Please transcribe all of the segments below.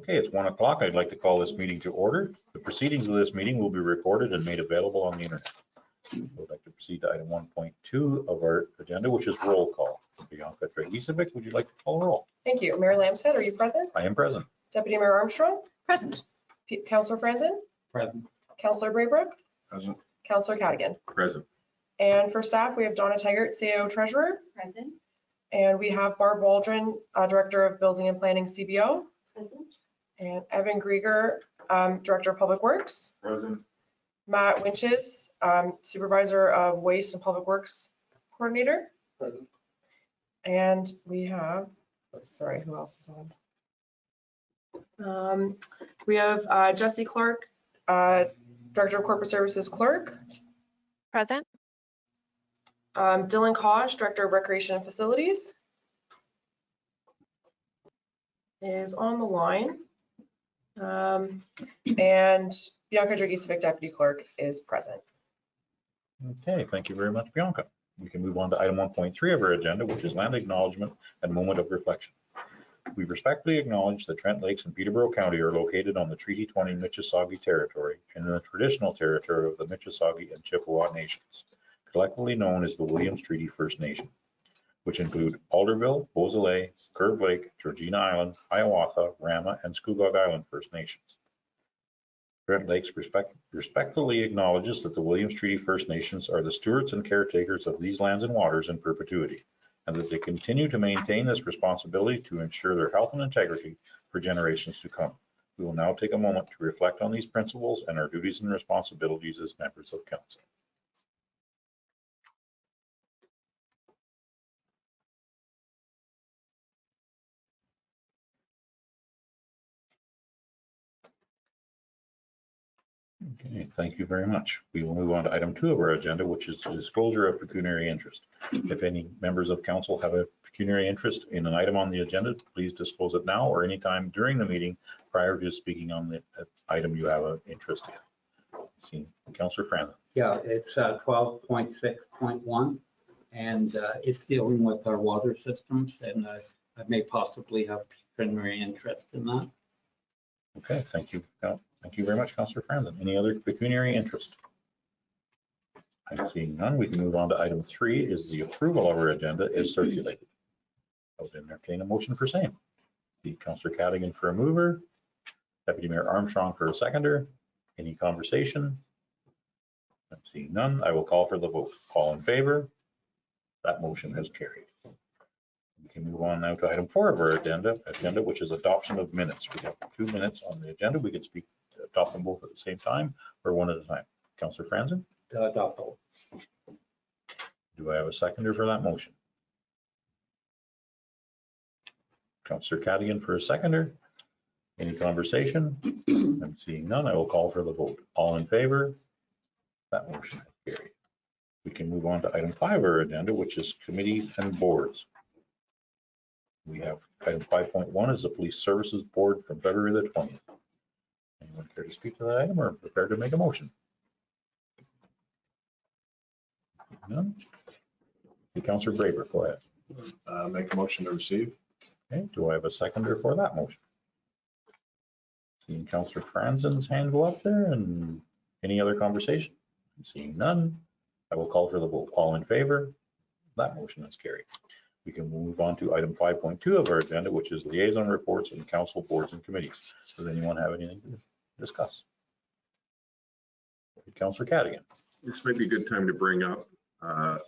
Okay, it's 1 o'clock. I'd like to call this meeting to order. The proceedings of this meeting will be recorded and made available on the internet. I would like to proceed to item 1.2 of our agenda, which is roll call. Bianca Dragicevic, would you like to call a roll? Thank you. Mayor Lambshead, are you present? I am present. Deputy Mayor Armstrong? Present. Councillor Franzen? Present. Councillor Braybrook? Present. Councillor Cadigan? Present. And for staff, we have Donna Taggart, CAO Treasurer. Present. And we have Barb Waldron, Director of Building and Planning, CBO. Present. And Evan Grieger, Director of Public Works. Present. Matt Winches, Supervisor of Waste and Public Works Coordinator. Present. And we have, sorry, who else is on? We have Jesse Clark, Director of Corporate Services Clerk. Present. Dylan Kosh, Director of Recreation and Facilities, is on the line. And Bianca Dragicevic, Deputy Clerk, is present. Okay, thank you very much, Bianca. We can move on to item 1.3 of our agenda, which is land acknowledgement and moment of reflection. We respectfully acknowledge that Trent Lakes and Peterborough County are located on the Treaty 20 Mississauga territory and in the traditional territory of the Mississauga and Chippewa nations, collectively known as the Williams Treaty First Nation, which include Alderville, Beausoleil, Curve Lake, Georgina Island, Hiawatha, Rama, and Scugog Island First Nations. Trent Lakes respectfully acknowledges that the Williams Treaty First Nations are the stewards and caretakers of these lands and waters in perpetuity, and that they continue to maintain this responsibility to ensure their health and integrity for generations to come. We will now take a moment to reflect on these principles and our duties and responsibilities as members of council. Okay, thank you very much. We will move on to item 2 of our agenda, which is the disclosure of pecuniary interest. If any members of council have a pecuniary interest in an item on the agenda, please disclose it now or anytime during the meeting prior to speaking on the item you have an interest in. See, Councillor Franzen. Yeah, it's 12.6.1, and it's dealing with our water systems, and I may possibly have pecuniary interest in that. Okay, thank you. Thank you very much, Councillor Franzen. Any other pecuniary interest? I'm seeing none. We can move on to item 3 is the approval of our agenda is circulated. I would entertain a motion for same. The Councillor Cadigan for a mover, Deputy Mayor Armstrong for a seconder. Any conversation? I'm seeing none. I will call for the vote. All in favor? That motion has carried. We can move on now to item 4 of our agenda, which is adoption of minutes. We have 2 minutes on the agenda. We can adopt them both at the same time or one at a time. Councillor Franzen? Adopt all. Do I have a seconder for that motion? Councillor Cadigan for a seconder. Any conversation? I'm seeing none. I will call for the vote. All in favor? That motion is carried. We can move on to item 5 of our agenda, which is committees and boards. We have item 5.1 is the Police Services Board from February the 20th. Anyone care to speak to that item or prepared to make a motion? None? Councillor Braybrook, go ahead. Make a motion to receive. Okay, do I have a seconder for that motion? Seeing Councillor Franzen's hand go up there, and any other conversation? I'm seeing none. I will call for the vote. All in favor? That motion is carried. We can move on to item 5.2 of our agenda, which is liaison reports and council boards and committees. Does anyone have anything to discuss? Councillor Cadigan. This might be a good time to bring up a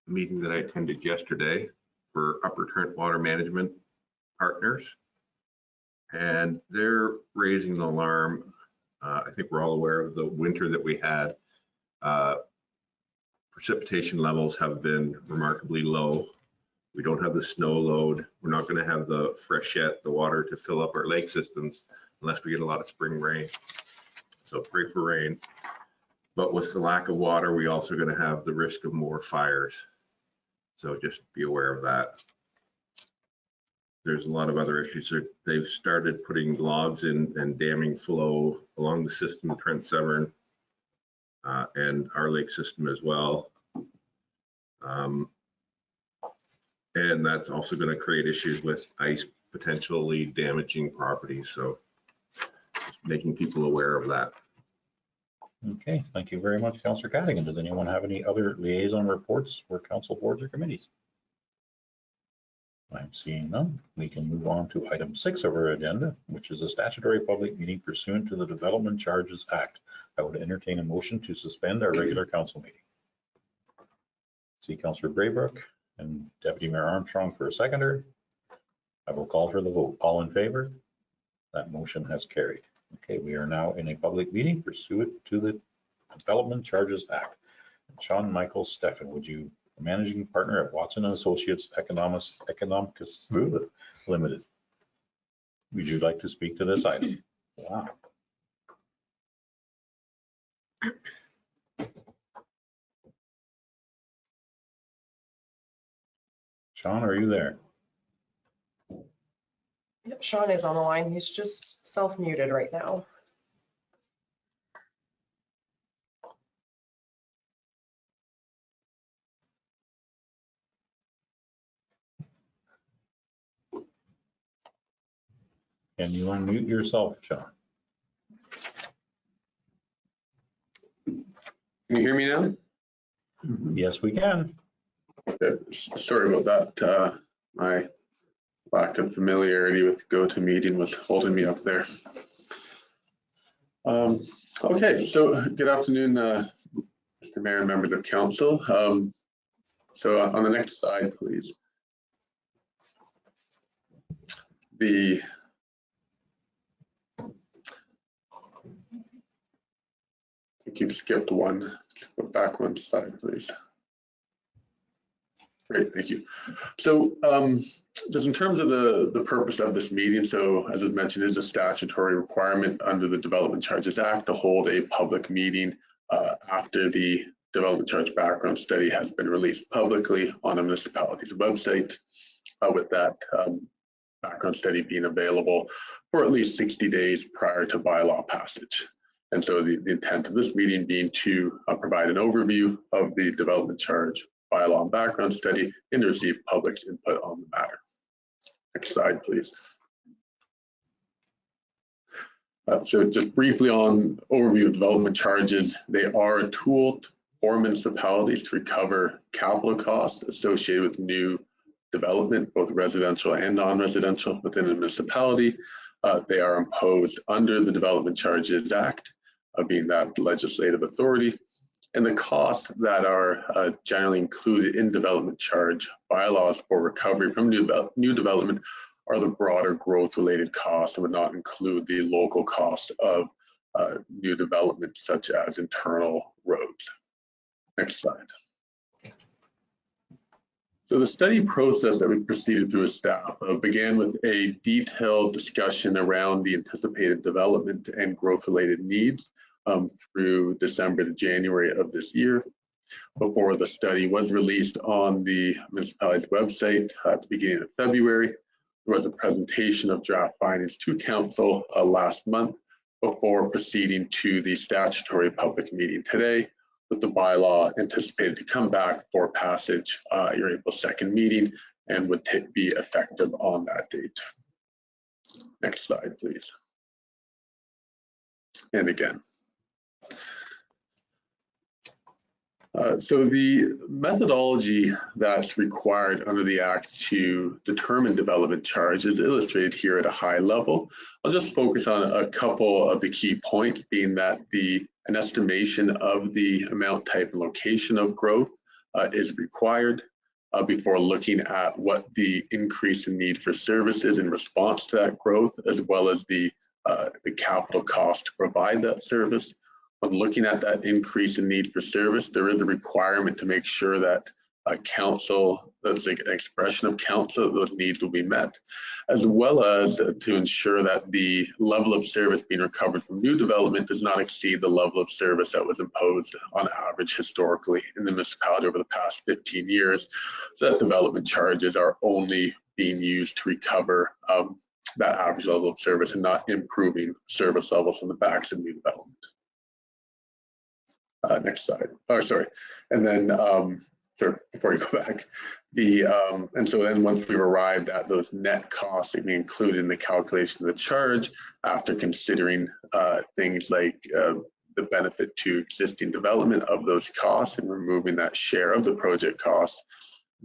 meeting that I attended yesterday for Upper Trent Water Management Partners. And they're raising the alarm. I think we're all aware of the winter that we had. Precipitation levels have been remarkably low. We don't have the snow load. We're not going to have the freshet, the water to fill up our lake systems unless we get a lot of spring rain. So pray for rain. But with the lack of water, we also going to have the risk of more fires. So just be aware of that. There's a lot of other issues. They've started putting logs in and damming flow along the system, Trent Severn, and our lake system as well. And that's also going to create issues with ice potentially damaging property. So just making people aware of that. Okay, thank you very much, Councillor Cadigan. Does anyone have any other liaison reports for council boards or committees? I'm seeing none. We can move on to item 6 of our agenda, which is a statutory public meeting pursuant to the Development Charges Act. I would entertain a motion to suspend our regular council meeting. See Councillor Braybrook and Deputy Mayor Armstrong for a seconder. I will call for the vote. All in favor? That motion has carried. Okay, we are now in a public meeting pursuant to the Development Charges Act. Sean Michael Steffen, would you, managing partner at Watson & Associates Economics Limited. Would you like to speak to this item? Wow. Sean, are you there? Yep, Sean is on the line. He's just self-muted right now. Can you unmute yourself, Sean? Can you hear me now? Yes, we can. Sorry about that. My lack of familiarity with GoToMeeting was holding me up there. Okay, so good afternoon, Mr. Mayor and members of council. So on the next slide, please. I think you've skipped one. Go back one slide, please. Great, thank you. So just in terms of the purpose of this meeting, so as was mentioned, it is a statutory requirement under the Development Charges Act to hold a public meeting after the development charge background study has been released publicly on a municipality's website, with that background study being available for at least 60 days prior to bylaw passage. And so the intent of this meeting being to provide an overview of the development charge bylaw and background study and to receive public's input on the matter. Next slide, please. So just briefly on overview of development charges, they are a tool for municipalities to recover capital costs associated with new development, both residential and non-residential within a municipality. They are imposed under the Development Charges Act, being that legislative authority, and the costs that are generally included in development charge bylaws for recovery from new development are the broader growth-related costs and would not include the local cost of new development, such as internal roads. Next slide. So the study process that we proceeded through as staff began with a detailed discussion around the anticipated development and growth-related needs through December to January of this year. Before the study was released on the municipality's website at the beginning of February, there was a presentation of draft findings to council last month before proceeding to the statutory public meeting today, with the bylaw anticipated to come back for passage your April 2nd meeting and would be effective on that date. Next slide, please. And again. So the methodology that's required under the Act to determine development charge is illustrated here at a high level. I'll just focus on a couple of the key points, being that an estimation of the amount, type, and location of growth is required before looking at what the increase in need for service is in response to that growth, as well as the capital cost to provide that service. When looking at that increase in need for service, there is a requirement to make sure that council, that's like an expression of council, those needs will be met, as well as to ensure that the level of service being recovered from new development does not exceed the level of service that was imposed on average historically in the municipality over the past 15 years. So that development charges are only being used to recover that average level of service and not improving service levels on the backs of new development. Next slide. Oh, sorry. And then, sorry, before you go back, And so then once we've arrived at those net costs that we include in the calculation of the charge, after considering things like the benefit to existing development of those costs and removing that share of the project costs,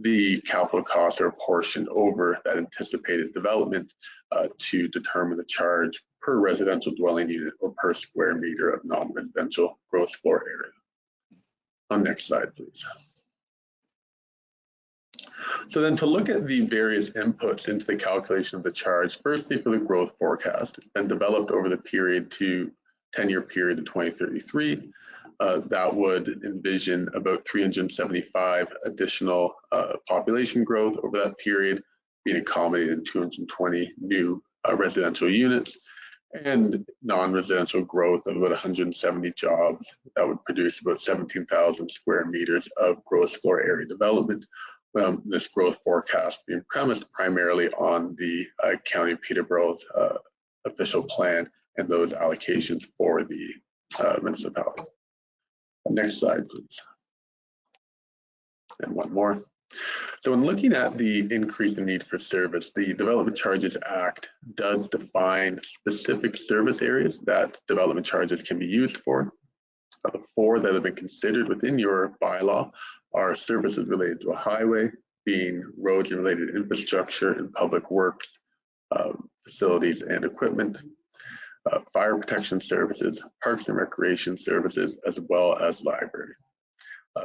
the capital costs are apportioned over that anticipated development to determine the charge per residential dwelling unit or per square meter of non-residential gross floor area. Next slide, please. So then to look at the various inputs into the calculation of the charge, firstly for the growth forecast, it's been developed over the period to 10-year period in 2033. That would envision about 375 additional population growth over that period, being accommodated in 220 new residential units, and non-residential growth of about 170 jobs that would produce about 17,000 square meters of gross floor area development. This growth forecast being premised primarily on the County of Peterborough's official plan and those allocations for the municipality. Next slide, please. And one more. So when looking at the increase in need for service, the Development Charges Act does define specific service areas that development charges can be used for. The four that have been considered within your bylaw are services related to a highway, being roads and related infrastructure and public works, facilities and equipment, fire protection services, parks and recreation services, as well as library.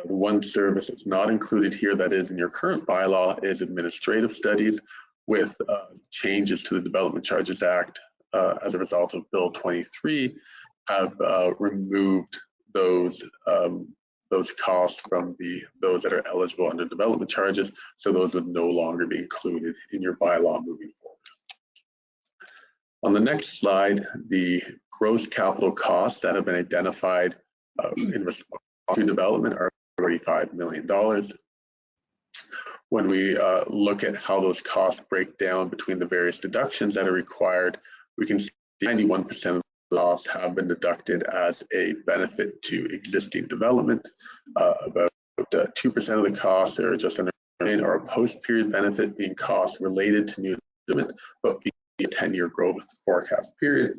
The one service that's not included here that is in your current bylaw is administrative studies, with changes to the Development Charges Act as a result of Bill 23 have removed those costs from those that are eligible under development charges, so those would no longer be included in your bylaw moving forward. On the next slide, the gross capital costs that have been identified in response to development are $35 million. When we look at how those costs break down between the various deductions that are required, we can see 91% of the costs have been deducted as a benefit to existing development. About 2% of the costs are just under or a post-period benefit, being costs related to new development, but being a 10-year growth forecast period,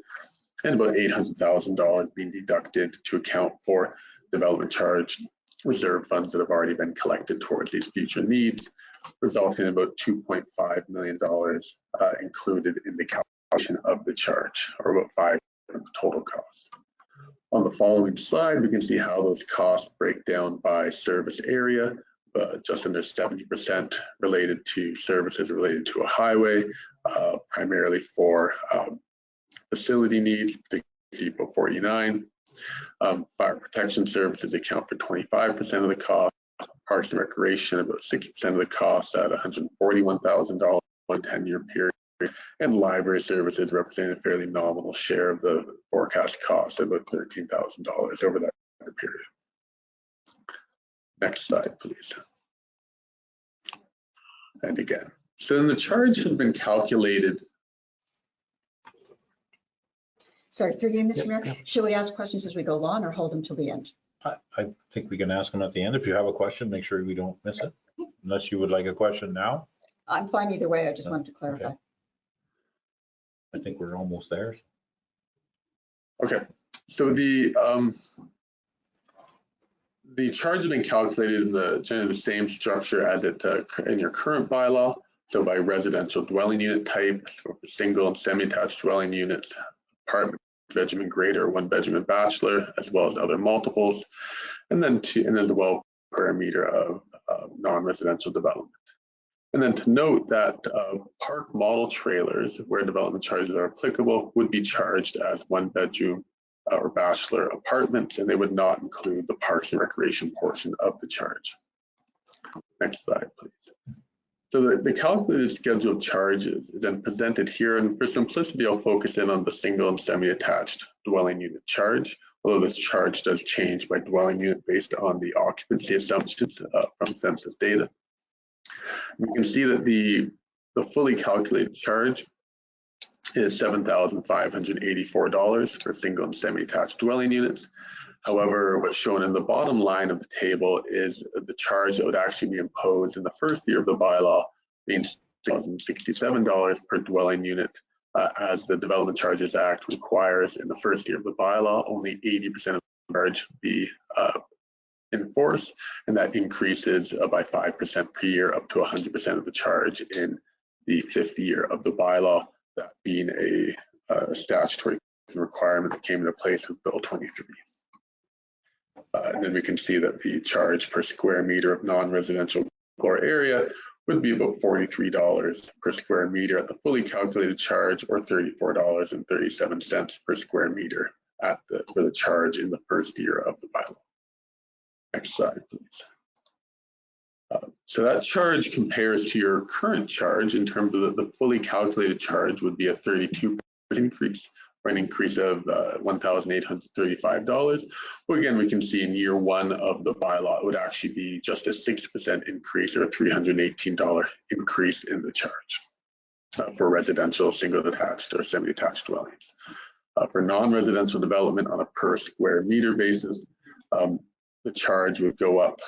and about $800,000 being deducted to account for development charge reserve funds that have already been collected towards these future needs, resulting in about $2.5 million included in the calculation of the charge, or about 5% of the total cost. On the following slide, we can see how those costs break down by service area. Just under 70% related to services related to a highway, primarily for facility needs, particularly Depot 49. Fire protection services account for 25% of the cost. Parks and recreation about 6% of the cost at $141,000 in a 10-year period. And library services represent a fairly nominal share of the forecast cost, about $13,000 over that period. Next slide, please. And again, so then the charge has been calculated. Sorry, through you, Mr. Mayor. Yep. Should we ask questions as we go along or hold them till the end? I think we can ask them at the end. If you have a question, make sure we don't miss it. Unless you would like a question now. I'm fine either way. I just wanted to clarify. Okay. I think we're almost there. Okay, so the charge has been calculated in generally the same structure as it in your current bylaw. So by residential dwelling unit type, so for single and semi-attached dwelling units, apartment bedroom and greater, one bedroom and bachelor, as well as other multiples, and then as well per meter of non-residential development. And then to note that park model trailers, where development charges are applicable, would be charged as one bedroom or bachelor apartments, and they would not include the parks and recreation portion of the charge. Next slide, please. So the calculated scheduled charges is then presented here, and for simplicity, I'll focus in on the single and semi-attached dwelling unit charge, although this charge does change by dwelling unit based on the occupancy assumptions from census data. You can see that the fully calculated charge is $7,584 for single and semi-attached dwelling units. However, what's shown in the bottom line of the table is the charge that would actually be imposed in the first year of the bylaw, being $1,067 per dwelling unit, as the Development Charges Act requires in the first year of the bylaw, only 80% of the charge be in force, and that increases by 5% per year up to 100% of the charge in the fifth year of the bylaw, that being a statutory requirement that came into place with Bill 23. And then we can see that the charge per square meter of non-residential floor area would be about $43 per square meter at the fully calculated charge, or $34.37 per square meter for the charge in the first year of the bylaw. Next slide, please. So that charge compares to your current charge in terms of the fully calculated charge would be a 32% increase, or an increase of $1,835. But again, we can see in year one of the bylaw, it would actually be just a 6% increase, or a $318 increase in the charge for residential, single detached, or semi-detached dwellings. For non-residential development on a per square meter basis, the charge would go up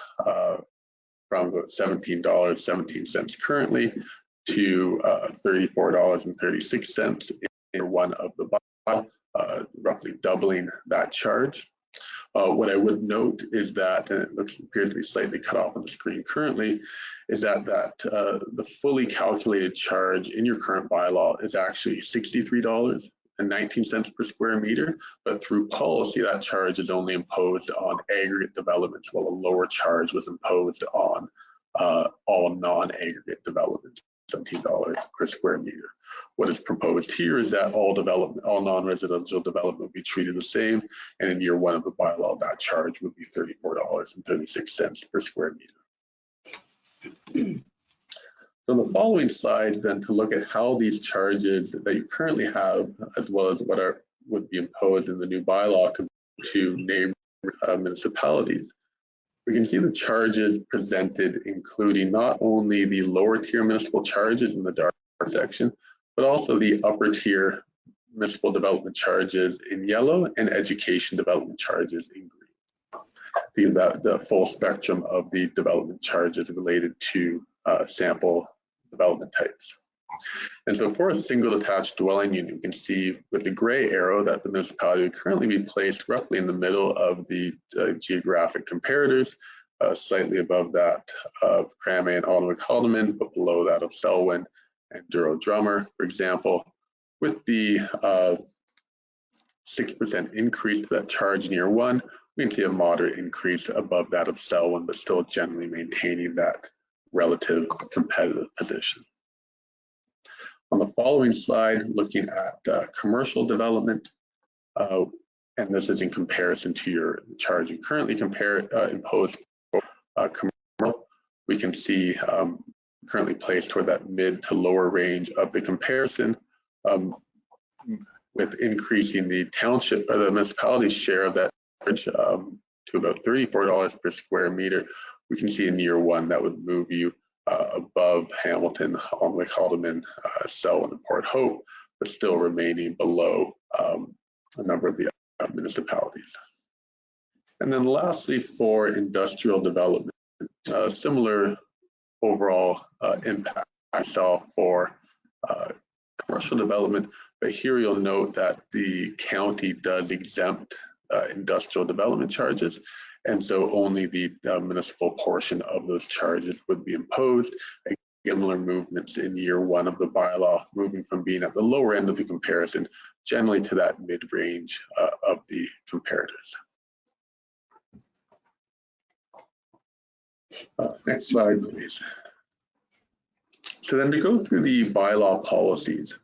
from about $17.17 currently to $34.36 in year one of the bylaw, roughly doubling that charge. What I would note is that, and it appears to be slightly cut off on the screen currently, is that the fully calculated charge in your current bylaw is actually $63.19 per square meter, but through policy, that charge is only imposed on aggregate developments, while a lower charge was imposed on all non-aggregate developments, $17 per square meter. What is proposed here is that all non-residential development would be treated the same, and in year one of the bylaw, that charge would be $34.36 per square meter. So the following slide then to look at how these charges that you currently have, as well as what would be imposed in the new bylaw compared to neighboring municipalities. We can see the charges presented, including not only the lower tier municipal charges in the dark section, but also the upper tier municipal development charges in yellow and education development charges in green. The full spectrum of the development charges related to sample development types. And so for a single detached dwelling unit, you can see with the gray arrow that the municipality would currently be placed roughly in the middle of the geographic comparators, slightly above that of Cramé and Alderwick-Haldeman, but below that of Selwyn and Duro-Drummer, for example. With the 6% increase to that charge in year one, we can see a moderate increase above that of Selwyn, but still generally maintaining that relative competitive position. On the following slide, looking at commercial development, and this is in comparison to your charge you currently imposed for commercial, we can see currently placed toward that mid to lower range of the comparison, with increasing the township or the municipality's share of that charge to about $34 per square meter. We can see in year one that would move you above Hamilton, Alderwick-Haldeman, Selwyn, and Port Hope, but still remaining below a number of the municipalities. And then lastly, for industrial development, similar overall impact I saw for commercial development, but here you'll note that the county does exempt industrial development charges. And so only the municipal portion of those charges would be imposed. Similar movements in year one of the bylaw, moving from being at the lower end of the comparison, generally to that mid-range of the comparators. Next slide, please. So then to go through the bylaw policies,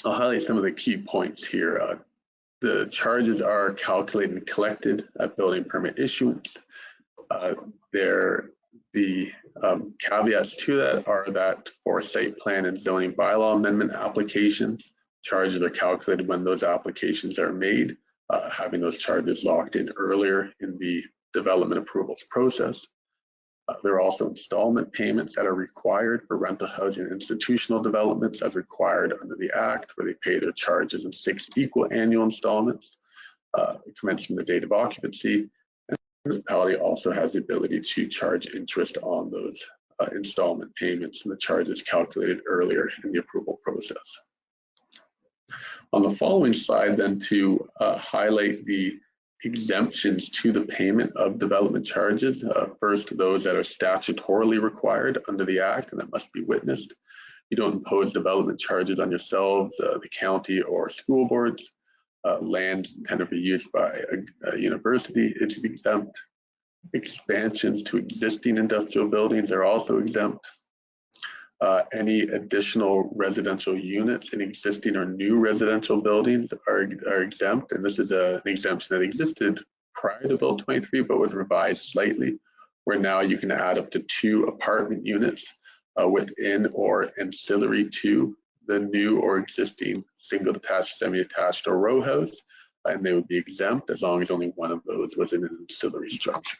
I'll highlight some of the key points here. The charges are calculated and collected at building permit issuance. The caveats to that are that for site plan and zoning bylaw amendment applications, charges are calculated when those applications are made, having those charges locked in earlier in the development approvals process. There are also installment payments that are required for rental housing institutional developments as required under the Act, where they pay their charges in 6 equal annual installments. commenced from the date of occupancy. And the municipality also has the ability to charge interest on those installment payments, and the charge is calculated earlier in the approval process. On the following slide, then, to highlight the exemptions to the payment of development charges. First, those that are statutorily required under the Act and that must be witnessed. You don't impose development charges on yourselves, the county, or school boards. Land intended for use by a university, it is exempt. Expansions to existing industrial buildings are also exempt. Any additional residential units in existing or new residential buildings are exempt, and this is an exemption that existed prior to Bill 23 but was revised slightly, where now you can add up to 2 apartment units within or ancillary to the new or existing single detached, semi-detached, or row house, and they would be exempt as long as only one of those was in an ancillary structure.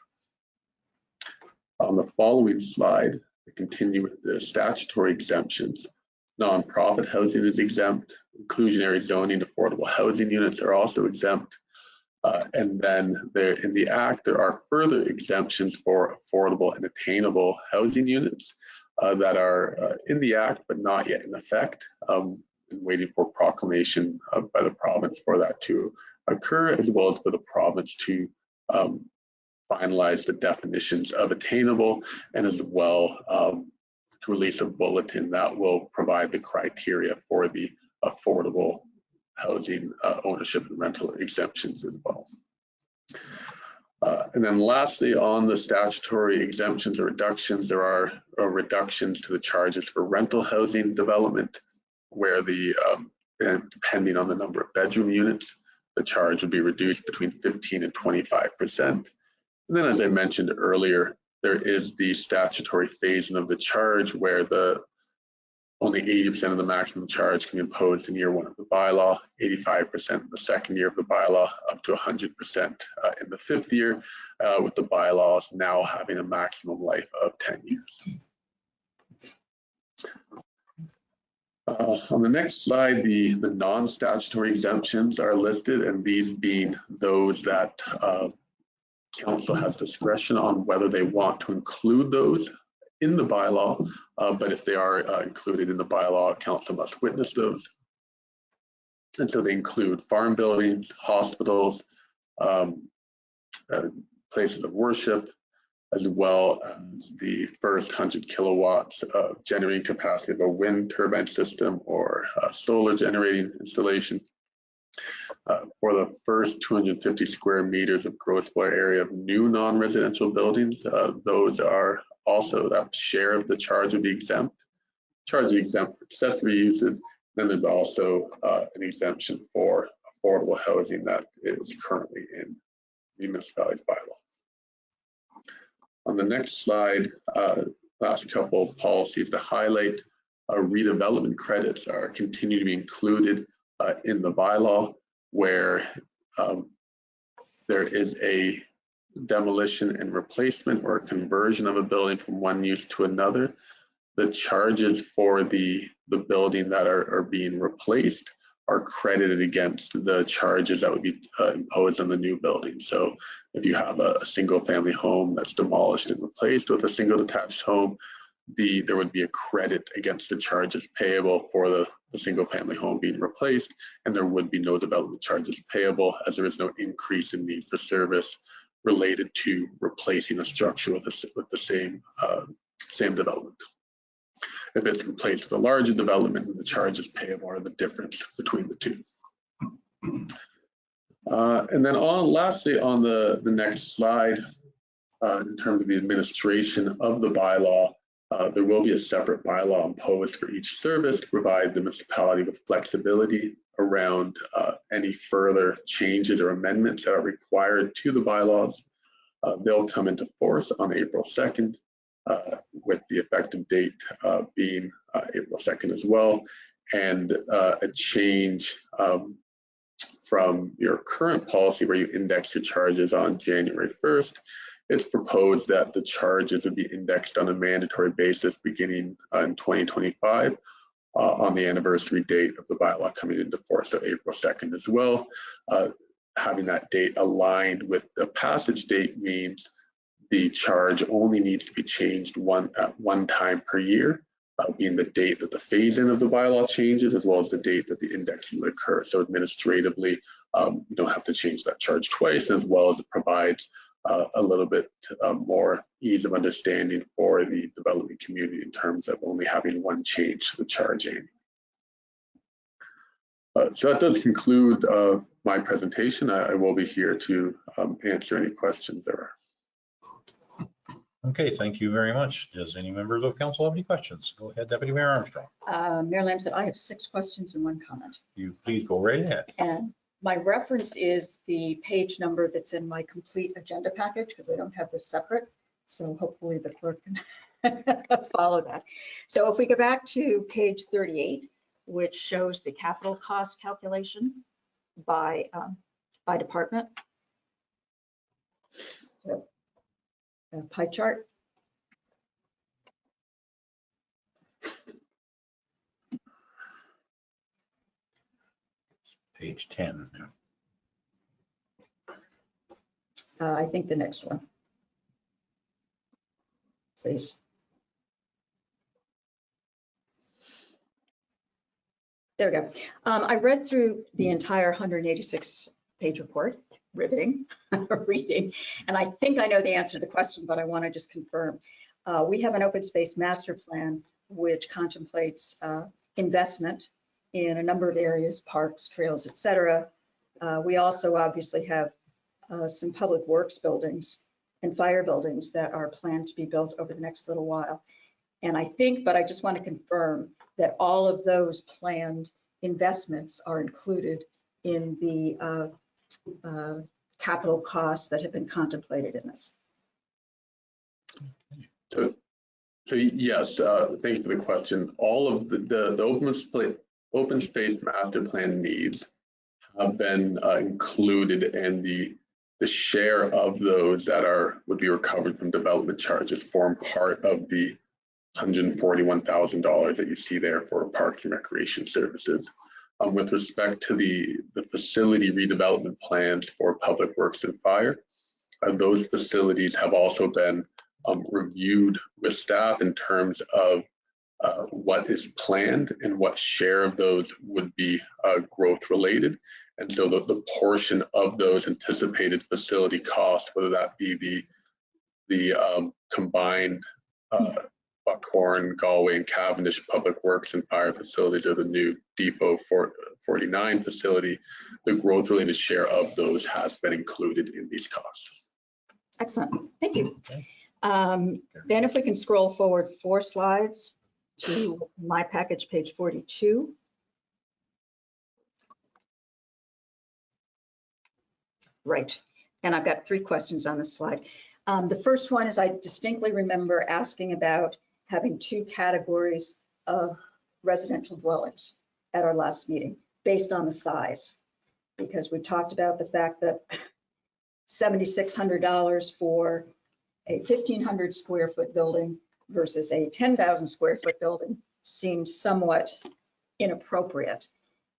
On the following slide, to continue with the statutory exemptions, nonprofit housing is exempt, inclusionary zoning affordable housing units are also exempt, and then there in the Act there are further exemptions for affordable and attainable housing units that are in the Act but not yet in effect, waiting for proclamation by the province for that to occur, as well as for the province to finalize the definitions of attainable, and as well to release a bulletin that will provide the criteria for the affordable housing ownership and rental exemptions as well. And then lastly, on the statutory exemptions or reductions, there are reductions to the charges for rental housing development, where the depending on the number of bedroom units, the charge would be reduced between 15 and 25%. And then, as I mentioned earlier, there is the statutory phasing of the charge, where only 80% of the maximum charge can be imposed in year 1 of the bylaw, 85% in the 2nd year of the bylaw, up to 100% in the 5th year, with the bylaws now having a maximum life of 10 years. On the next slide, the non-statutory exemptions are listed, and these being those that Council has discretion on whether they want to include those in the bylaw, but if they are included in the bylaw, Council must witness those. And so they include farm buildings, hospitals, places of worship, as well as the first 100 kilowatts of generating capacity of a wind turbine system or a solar generating installation. For the first 250 square meters of gross floor area of new non-residential buildings, those are also, that share of the charge would be exempt. Charge is exempt for accessory uses. Then there's also an exemption for affordable housing that is currently in the municipality's bylaw. On the next slide, last couple of policies to highlight, redevelopment credits are continue to be included in the bylaw, where there is a demolition and replacement or conversion of a building from one use to another. The charges for the building that are being replaced are credited against the charges that would be imposed on the new building. So if you have a single family home that's demolished and replaced with a single detached home, there would be a credit against the charges payable for the single family home being replaced, and there would be no development charges payable, as there is no increase in need for service related to replacing a structure with the same development. If it's replaced with a larger development, the charges payable are the difference between the two. And then lastly, on the next slide, in terms of the administration of the bylaw, there will be a separate bylaw imposed for each service to provide the municipality with flexibility around any further changes or amendments that are required to the bylaws. They'll come into force on April 2nd, with the effective date being April 2nd as well, and a change from your current policy where you index your charges on January 1st. It's proposed that the charges would be indexed on a mandatory basis beginning in 2025 on the anniversary date of the bylaw coming into force, so April 2nd as well. having that date aligned with the passage date means the charge only needs to be changed at one time per year, being the date that the phase-in of the bylaw changes, as well as the date that the indexing would occur. So administratively, you don't have to change that charge twice, as well as it provides a little bit more ease of understanding for the development community in terms of only having one change to the charging. So that does conclude my presentation. I will be here to answer any questions there are. Okay, thank you very much. Does any members of council have any questions? Go ahead, Deputy Mayor Armstrong. Mayor Lamb said, I have 6 questions and 1 comment. You please go right ahead. And my reference is the page number that's in my complete agenda package, because I don't have this separate. So hopefully the clerk can follow that. So if we go back to page 38, which shows the capital cost calculation by department. So a pie chart. Page 10. I think the next one, please. There we go. I read through the entire 186-page report, riveting reading, and I think I know the answer to the question, but I want to just confirm. We have an open space master plan which contemplates investment in a number of areas, parks, trails, et cetera. We also obviously have some public works buildings and fire buildings that are planned to be built over the next little while. And I think, but I just want to confirm that all of those planned investments are included in the capital costs that have been contemplated in this. So yes, thank you for the question. All of the open space master plan needs have been included, and the share of those that would be recovered from development charges form part of the $141,000 that you see there for parks and recreation services. With respect to the facility redevelopment plans for public works and fire, those facilities have also been reviewed with staff in terms of what is planned and what share of those would be growth related. And so the portion of those anticipated facility costs, whether that be the combined Buckhorn, Galway, and Cavendish public works and fire facilities, or the new Depot 49 facility, the growth related share of those has been included in these costs. Excellent, thank you. Okay. Then if we can scroll forward 4 slides to my package, page 42. Right, and I've got 3 questions on this slide. The first one is I distinctly remember asking about having 2 categories of residential dwellings at our last meeting based on the size, because we talked about the fact that $7,600 for a 1,500 square foot building versus a 10,000 square foot building seems somewhat inappropriate.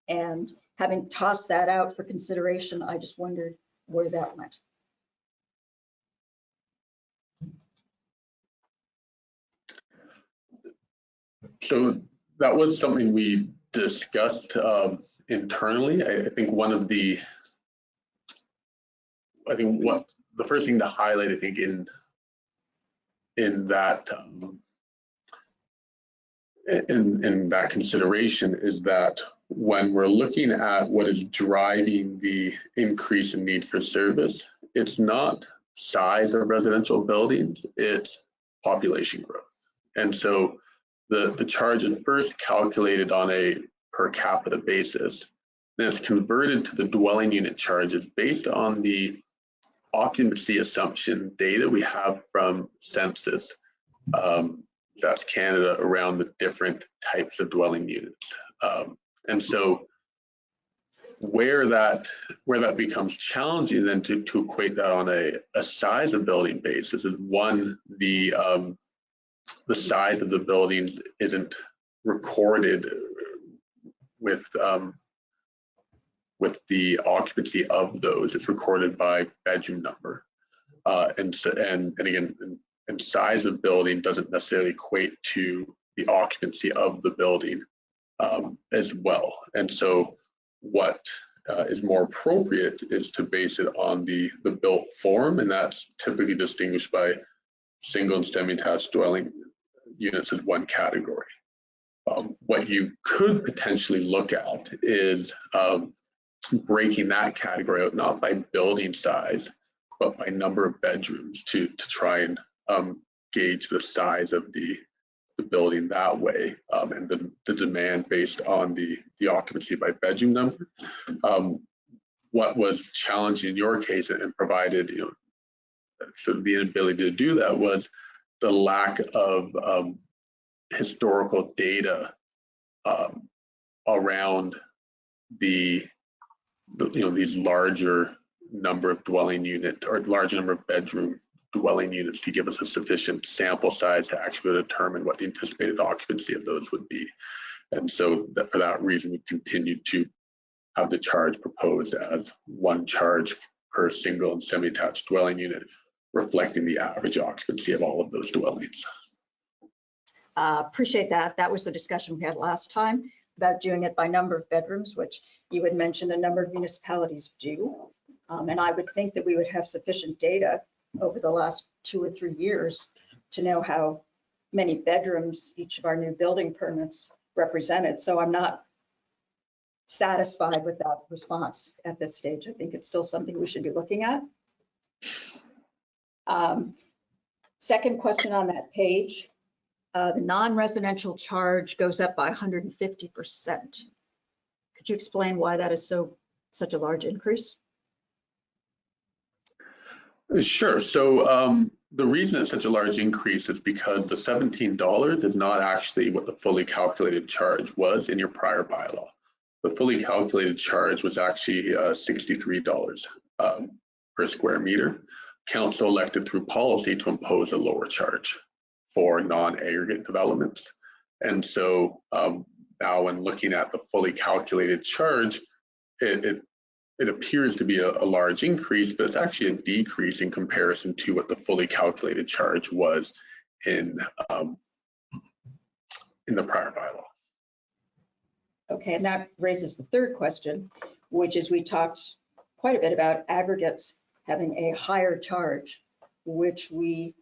And having tossed that out for consideration, I just wondered where that went. So that was something we discussed internally. I think what the first thing to highlight, I think in that consideration is that when we're looking at what is driving the increase in need for service, it's not size of residential buildings, it's population growth. And so the charge is first calculated on a per capita basis, then it's converted to the dwelling unit charges based on the occupancy assumption data we have from census, that's Canada, around the different types of dwelling units. And so where that becomes challenging then to equate that on a size of building basis is, one, the size of the buildings isn't recorded with with the occupancy of those. It's recorded by bedroom number. And again, and size of building doesn't necessarily equate to the occupancy of the building as well. And so what is more appropriate is to base it on the built form, and that's typically distinguished by single and semi-attached dwelling units as one category. What you could potentially look at is breaking that category out, not by building size, but by number of bedrooms to try and gauge the size of the building that way, and the demand based on the occupancy by bedroom number. What was challenging in your case and provided, sort of the inability to do that was the lack of historical data around these larger number of dwelling unit or larger number of bedroom dwelling units to give us a sufficient sample size to actually determine what the anticipated occupancy of those would be. And so for that reason, we continued to have the charge proposed as one charge per single and semi-attached dwelling unit, reflecting the average occupancy of all of those dwellings. Appreciate that. That was the discussion we had last time about doing it by number of bedrooms, which you had mentioned a number of municipalities do. And I would think that we would have sufficient data over the last 2 or 3 years to know how many bedrooms each of our new building permits represented. So I'm not satisfied with that response at this stage. I think it's still something we should be looking at. Second question on that page, the non-residential charge goes up by 150%. Could you explain why that is such a large increase? Sure. So the reason it's such a large increase is because the $17 is not actually what the fully calculated charge was in your prior bylaw. The fully calculated charge was actually $63 per square meter. Council elected through policy to impose a lower charge for non-aggregate developments. And so now when looking at the fully calculated charge, it appears to be a large increase, but it's actually a decrease in comparison to what the fully calculated charge was in the prior bylaw. Okay, and that raises the third question, which is we talked quite a bit about aggregates having a higher charge, which we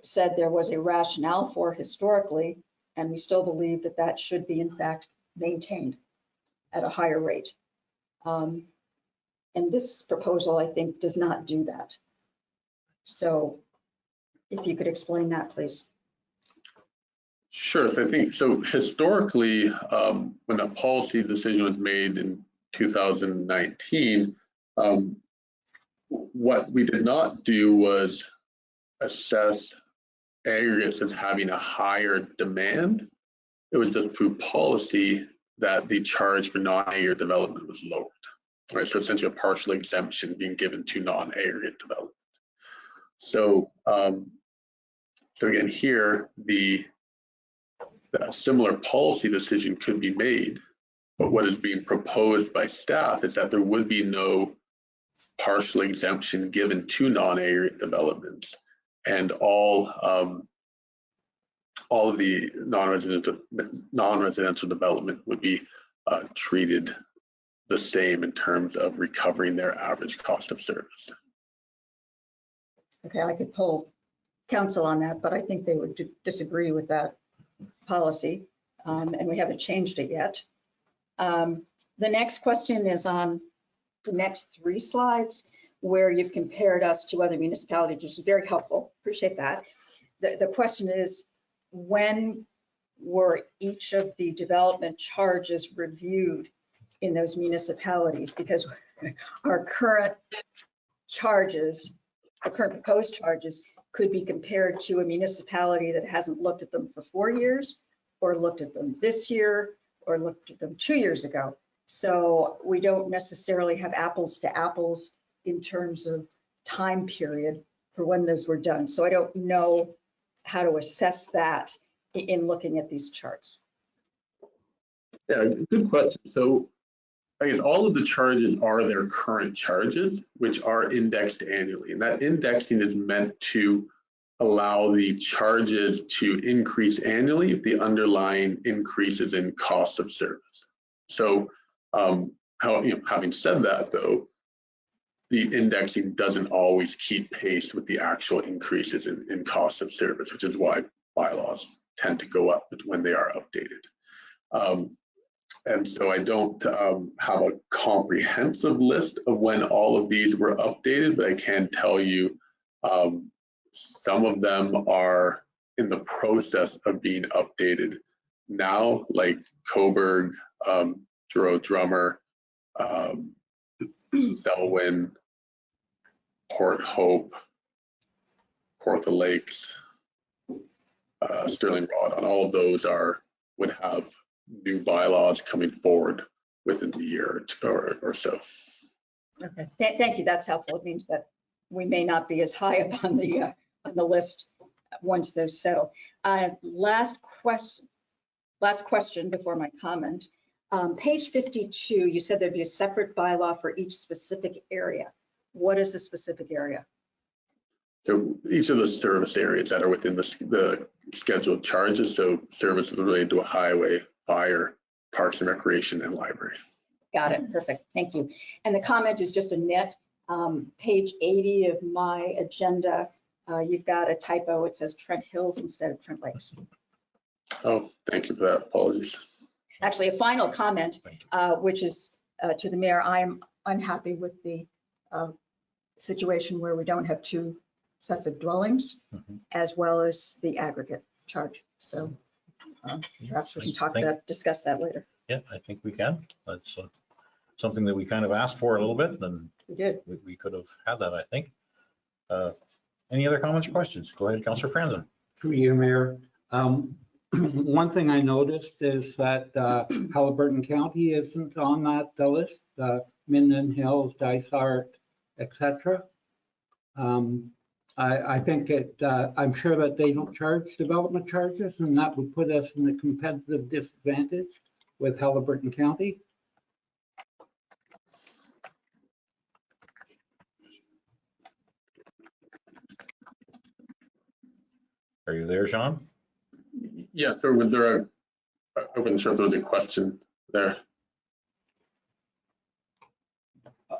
said there was a rationale for historically, and we still believe that that should be in fact maintained at a higher rate. And this proposal, I think, does not do that. So if you could explain that, please. Sure. So I think so historically, when that policy decision was made in 2019, what we did not do was assess aggregates as having a higher demand. It was just through policy that the charge for non-aggregate development was lowered. Right, so essentially a partial exemption being given to non-aggregate development. So, so again, here the similar policy decision could be made, but what is being proposed by staff is that there would be no partial exemption given to non-aggregate developments, and all of the non-residential development would be treated the same in terms of recovering their average cost of service. Okay, I could poll council on that, but I think they would disagree with that policy, and we haven't changed it yet. The next question is on the next 3 slides, where you've compared us to other municipalities, which is very helpful. Appreciate that. The question is, when were each of the development charges reviewed in those municipalities? Because our current charges, our current proposed charges, could be compared to a municipality that hasn't looked at them for 4 years, or looked at them this year, or looked at them 2 years ago. So we don't necessarily have apples to apples in terms of time period for when those were done. So I don't know how to assess that in looking at these charts. Yeah, good question. So I guess all of the charges are their current charges, which are indexed annually. And that indexing is meant to allow the charges to increase annually if the underlying increases in cost of service. So having said that though, the indexing doesn't always keep pace with the actual increases in cost of service, which is why bylaws tend to go up when they are updated. And so I don't have a comprehensive list of when all of these were updated, but I can tell you some of them are in the process of being updated now, like Coburg, Duro Drummer, Selwyn, Port Hope, Portha Lakes, Sterling Rod, and all of those would have new bylaws coming forward within the year or so. Okay, thank you. That's helpful. It means that we may not be as high up on the list once those settle. Last question before my comment. Page 52, you said there'd be a separate bylaw for each specific area. What is a specific area? So each of the service areas that are within the scheduled charges, so services related to a highway, fire, parks and recreation, and library. Got it, perfect, thank you. And the comment is just a nit. Page 80 of my agenda, you've got a typo. It says Trent Hills instead of Trent Lakes. Oh, thank you for that, apologies. Actually, a final comment, which is to the mayor. I am unhappy with the situation where we don't have two sets of dwellings, as well as the aggregate charge. So perhaps we can discuss that later. Yeah, I think we can. That's something that we kind of asked for a little bit, and We did. we could have had that, I think. Any other comments or questions? Go ahead, Councillor Franzen. Through you, Mayor. One thing I noticed is that Halliburton County isn't on that list, Minden Hills, Dysart, etc. I think I'm sure that they don't charge development charges, and that would put us in a competitive disadvantage with Halliburton County. Are you there, Sean? Yes, or was there I wasn't sure if there was a question there.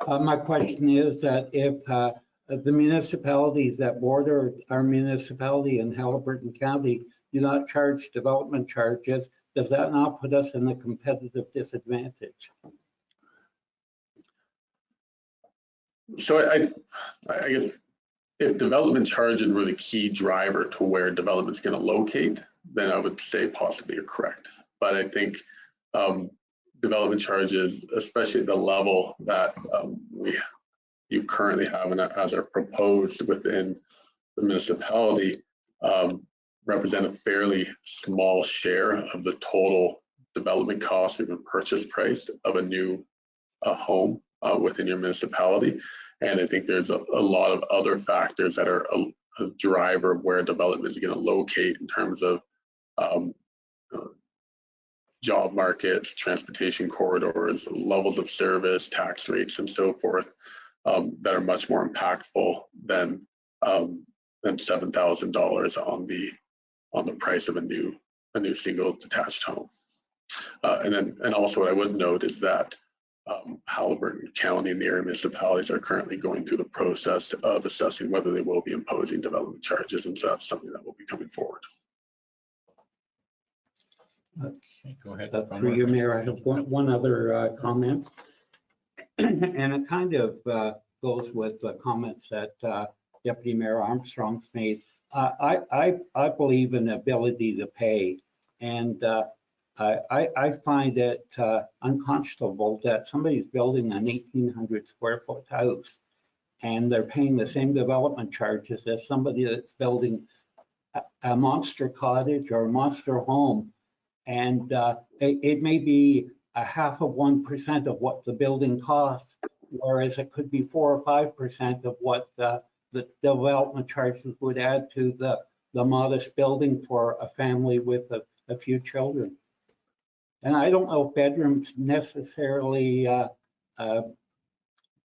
My question is that if the municipalities that border our municipality in Halliburton County do not charge development charges, does that not put us in a competitive disadvantage? So I guess if development charges were the key driver to where development's going to locate, then I would say possibly you're correct. But I think development charges, especially at the level that you currently have and as are proposed within the municipality, represent a fairly small share of the total development cost, even purchase price of a new home within your municipality. And I think there's a lot of other factors that are a driver of where development is going to locate in terms of job markets, transportation corridors, levels of service, tax rates, and so forth, that are much more impactful than $7,000 on the price of a new single detached home. And also what I would note is that Halliburton County and the area municipalities are currently going through the process of assessing whether they will be imposing development charges, and so that's something that will be coming forward. Okay, go ahead. Through you, Mayor, I have one other comment, and it kind of goes with the comments that Deputy Mayor Armstrong's made. I believe in the ability to pay, and I find it unconscionable that somebody's building an 1,800 square foot house and they're paying the same development charges as somebody that's building a monster cottage or a monster home. And it may be 0.5% of what the building costs, whereas it could be 4 or 5% of what the development charges would add to the modest building for a family with a few children. And I don't know if bedrooms necessarily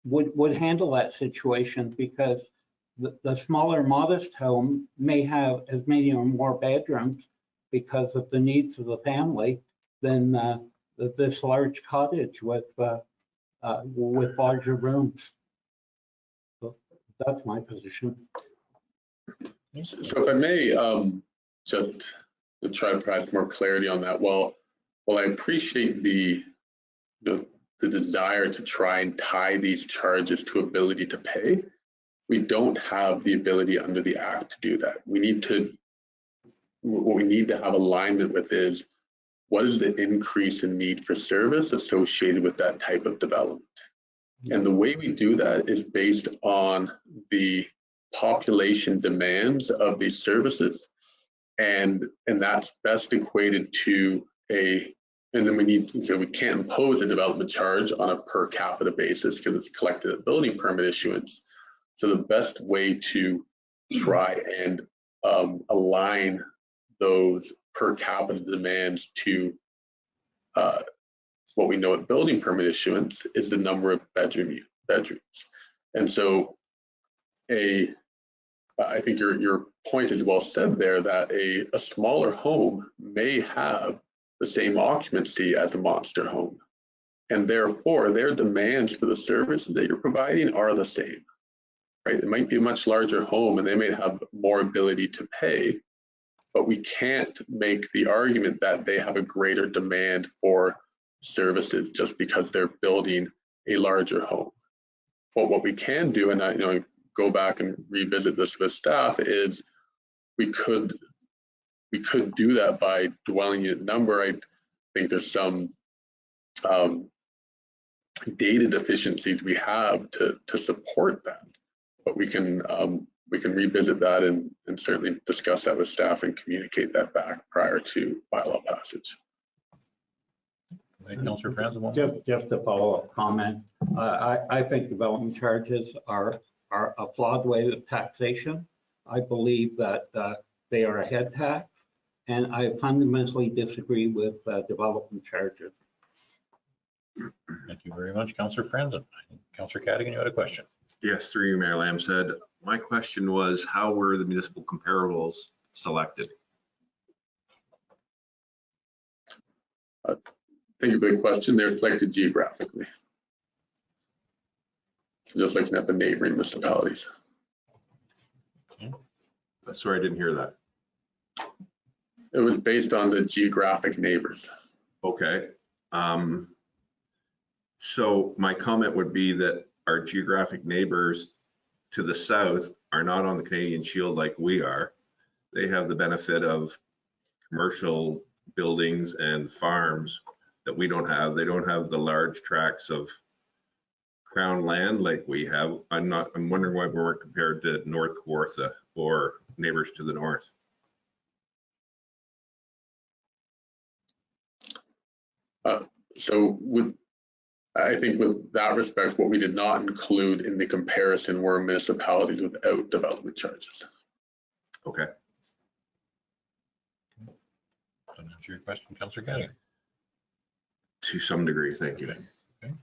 would handle that situation, because the smaller modest home may have as many or more bedrooms because of the needs of the family than this large cottage with larger rooms. So that's my position. So if I may, just to try to provide some more clarity on that, while I appreciate the desire to try and tie these charges to ability to pay, we don't have the ability under the Act to do that. What we need to have alignment with is, what is the increase in need for service associated with that type of development? And the way we do that is based on the population demands of these services, and that's best equated to and then we can't impose a development charge on a per capita basis because it's collected at building permit issuance. So the best way to try and align those per capita demands to what we know at building permit issuance is the number of bedrooms. And so I think your point is well said there, that a smaller home may have the same occupancy as a monster home, and therefore their demands for the services that you're providing are the same, right? It might be a much larger home and they may have more ability to pay, but we can't make the argument that they have a greater demand for services just because they're building a larger home. But what we can do, and I go back and revisit this with staff, is we could do that by dwelling unit number. I think there's some data deficiencies we have to support that, but we can revisit that and certainly discuss that with staff and communicate that back prior to bylaw passage. Councillor Franz, Just a follow-up comment. I think development charges are a flawed way of taxation. I believe that they are a head tax, and I fundamentally disagree with development charges. Thank you very much, Councillor Franzen. Councillor Cadigan, you had a question. Yes, through you, Mayor Lamshead. My question was, how were the municipal comparables selected? Thank you for the question. They're selected geographically. So just looking at the neighboring municipalities. Sorry, I didn't hear that. It was based on the geographic neighbors. Okay. So my comment would be that our geographic neighbors to the south are not on the Canadian Shield like we are. They have the benefit of commercial buildings and farms that we don't have. They don't have the large tracts of crown land like we have. I'm wondering why we weren't compared to North Kawartha or neighbors to the north. I think with that respect, what we did not include in the comparison were municipalities without development charges. Okay. Does that answer your question, Councillor Cadigan? To some degree, thank you. Okay.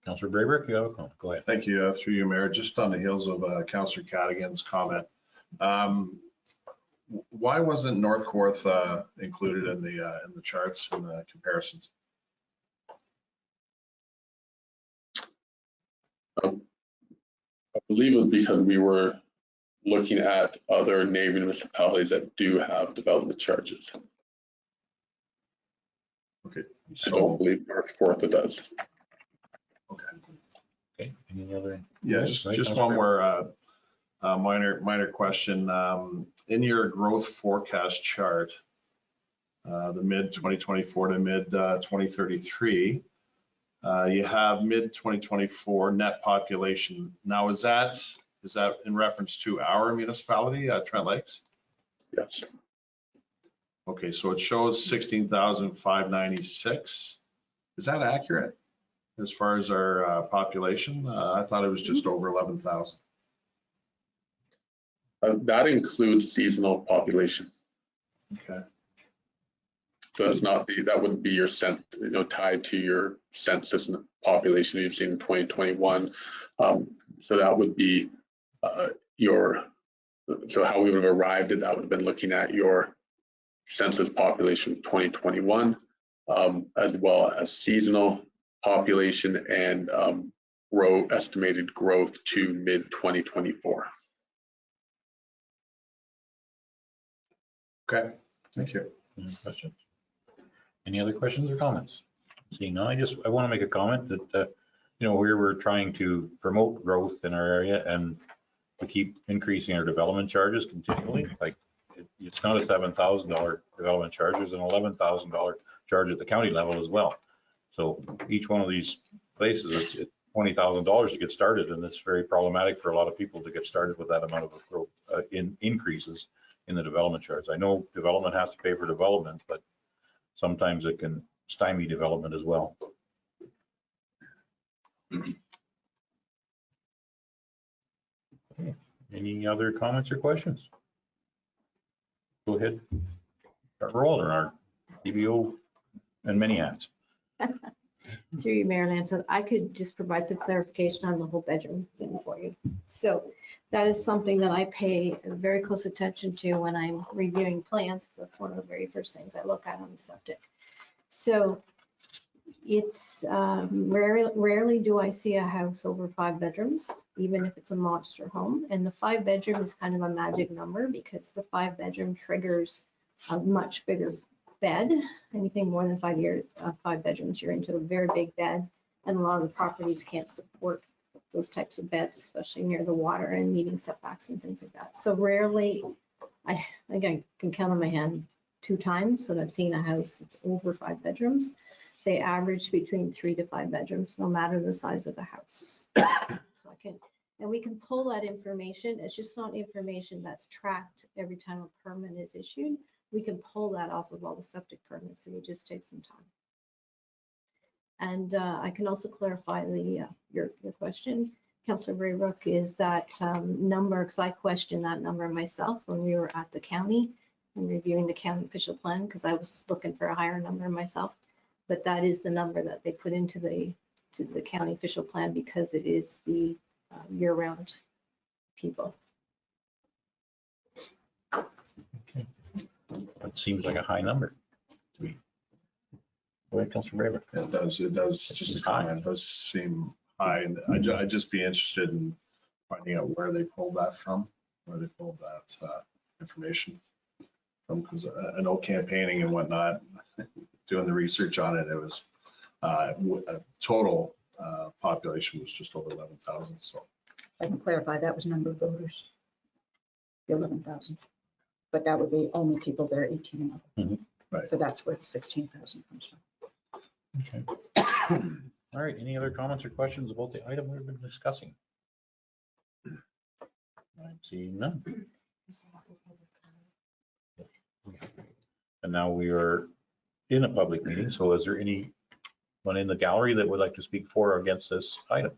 Councillor Braybrick, you have a comment. Go ahead. Thank you. Through you, Mayor. Just on the heels of Councillor Cadigan's comment, why wasn't North Kawartha included in the charts and the comparisons? I believe it was because we were looking at other neighboring municipalities that do have development charges. Okay. I don't believe North Kawartha does. Okay. Okay. Any other? Yeah, just one more minor question. In your growth forecast chart, the mid 2024 to mid 2033, you have mid 2024 net population. Now, is that in reference to our municipality, Trent Lakes? Yes. Okay, so it shows 16,596. Is that accurate as far as our population? I thought it was just over 11,000. That includes seasonal population. Okay. So that's not that wouldn't be your tied to your census and population you've seen in 2021. So that would be so how we would have arrived at that would have been looking at your census population 2021, as well as seasonal population and estimated growth to mid 2024. Okay, thank you. Any questions? Any other questions or comments? Seeing none, I want to make a comment that, we were trying to promote growth in our area and to keep increasing our development charges continually. Like, it's not a $7,000 development charge, there's an $11,000 charge at the county level as well. So each one of these places, it's $20,000 to get started, and it's very problematic for a lot of people to get started with that amount of growth in increases in the development charge. I know development has to pay for development, but sometimes it can stymie development as well. Okay. Any other comments or questions? Go ahead. We're all in our DBO and many hats. Through you, Mayor Lamson, I could just provide some clarification on the whole bedroom thing for you. So that is something that I pay very close attention to when I'm reviewing plans. That's one of the very first things I look at on the septic. So it's rarely do I see a house over 5 bedrooms, even if it's a monster home. And the 5 bedroom is kind of a magic number because the 5 bedroom triggers a much bigger bed. Anything more than 5 bedrooms, you're into a very big bed, and a lot of the properties can't support those types of beds, especially near the water and meeting setbacks and things like that. So rarely, I think I can count on my hand 2 times that I've seen a house that's over 5 bedrooms. They average between 3 to 5 bedrooms, no matter the size of the house. So we can pull that information. It's just not information that's tracked every time a permit is issued. We can pull that off of all the septic permits. It would just take some time. And I can also clarify your question, Councillor Braybrook, is that number, because I questioned that number myself when we were at the county and reviewing the county official plan, because I was looking for a higher number myself. But that is the number that they put into the county official plan because it is the year-round people. Okay. That seems like a high number to me. Go ahead, Councillor Braybrook. It does, just a comment, it does seem high. And I'd just be interested in finding out where they pulled that from, where they pulled that information from, because I know campaigning and whatnot, doing the research on it, it was a total population was just over 11,000. So I can clarify, that was number of voters, the 11,000. But that would be only people that are 18 and over. Mm-hmm. Right. So that's where the 16,000 comes from. Okay. All right. Any other comments or questions about the item we've been discussing? I'm seeing none. And now we are in a public meeting. So is there anyone in the gallery that would like to speak for or against this item?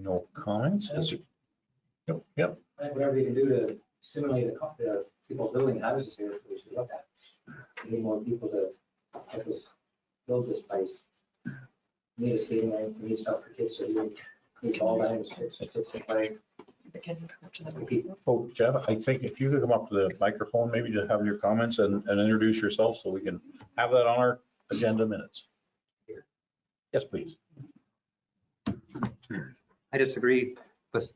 No comments? Is it? Nope. Yep. I think whatever you can do to stimulate the people building houses here, we should look at. We need more people to help us build this place. We need a skating rink, we need stuff for kids to do. We need ball lanes, kids to play. Oh, Jeff, I think if you could come up to the microphone, maybe to have your comments and introduce yourself so we can have that on our agenda minutes. Yes, please. I disagree with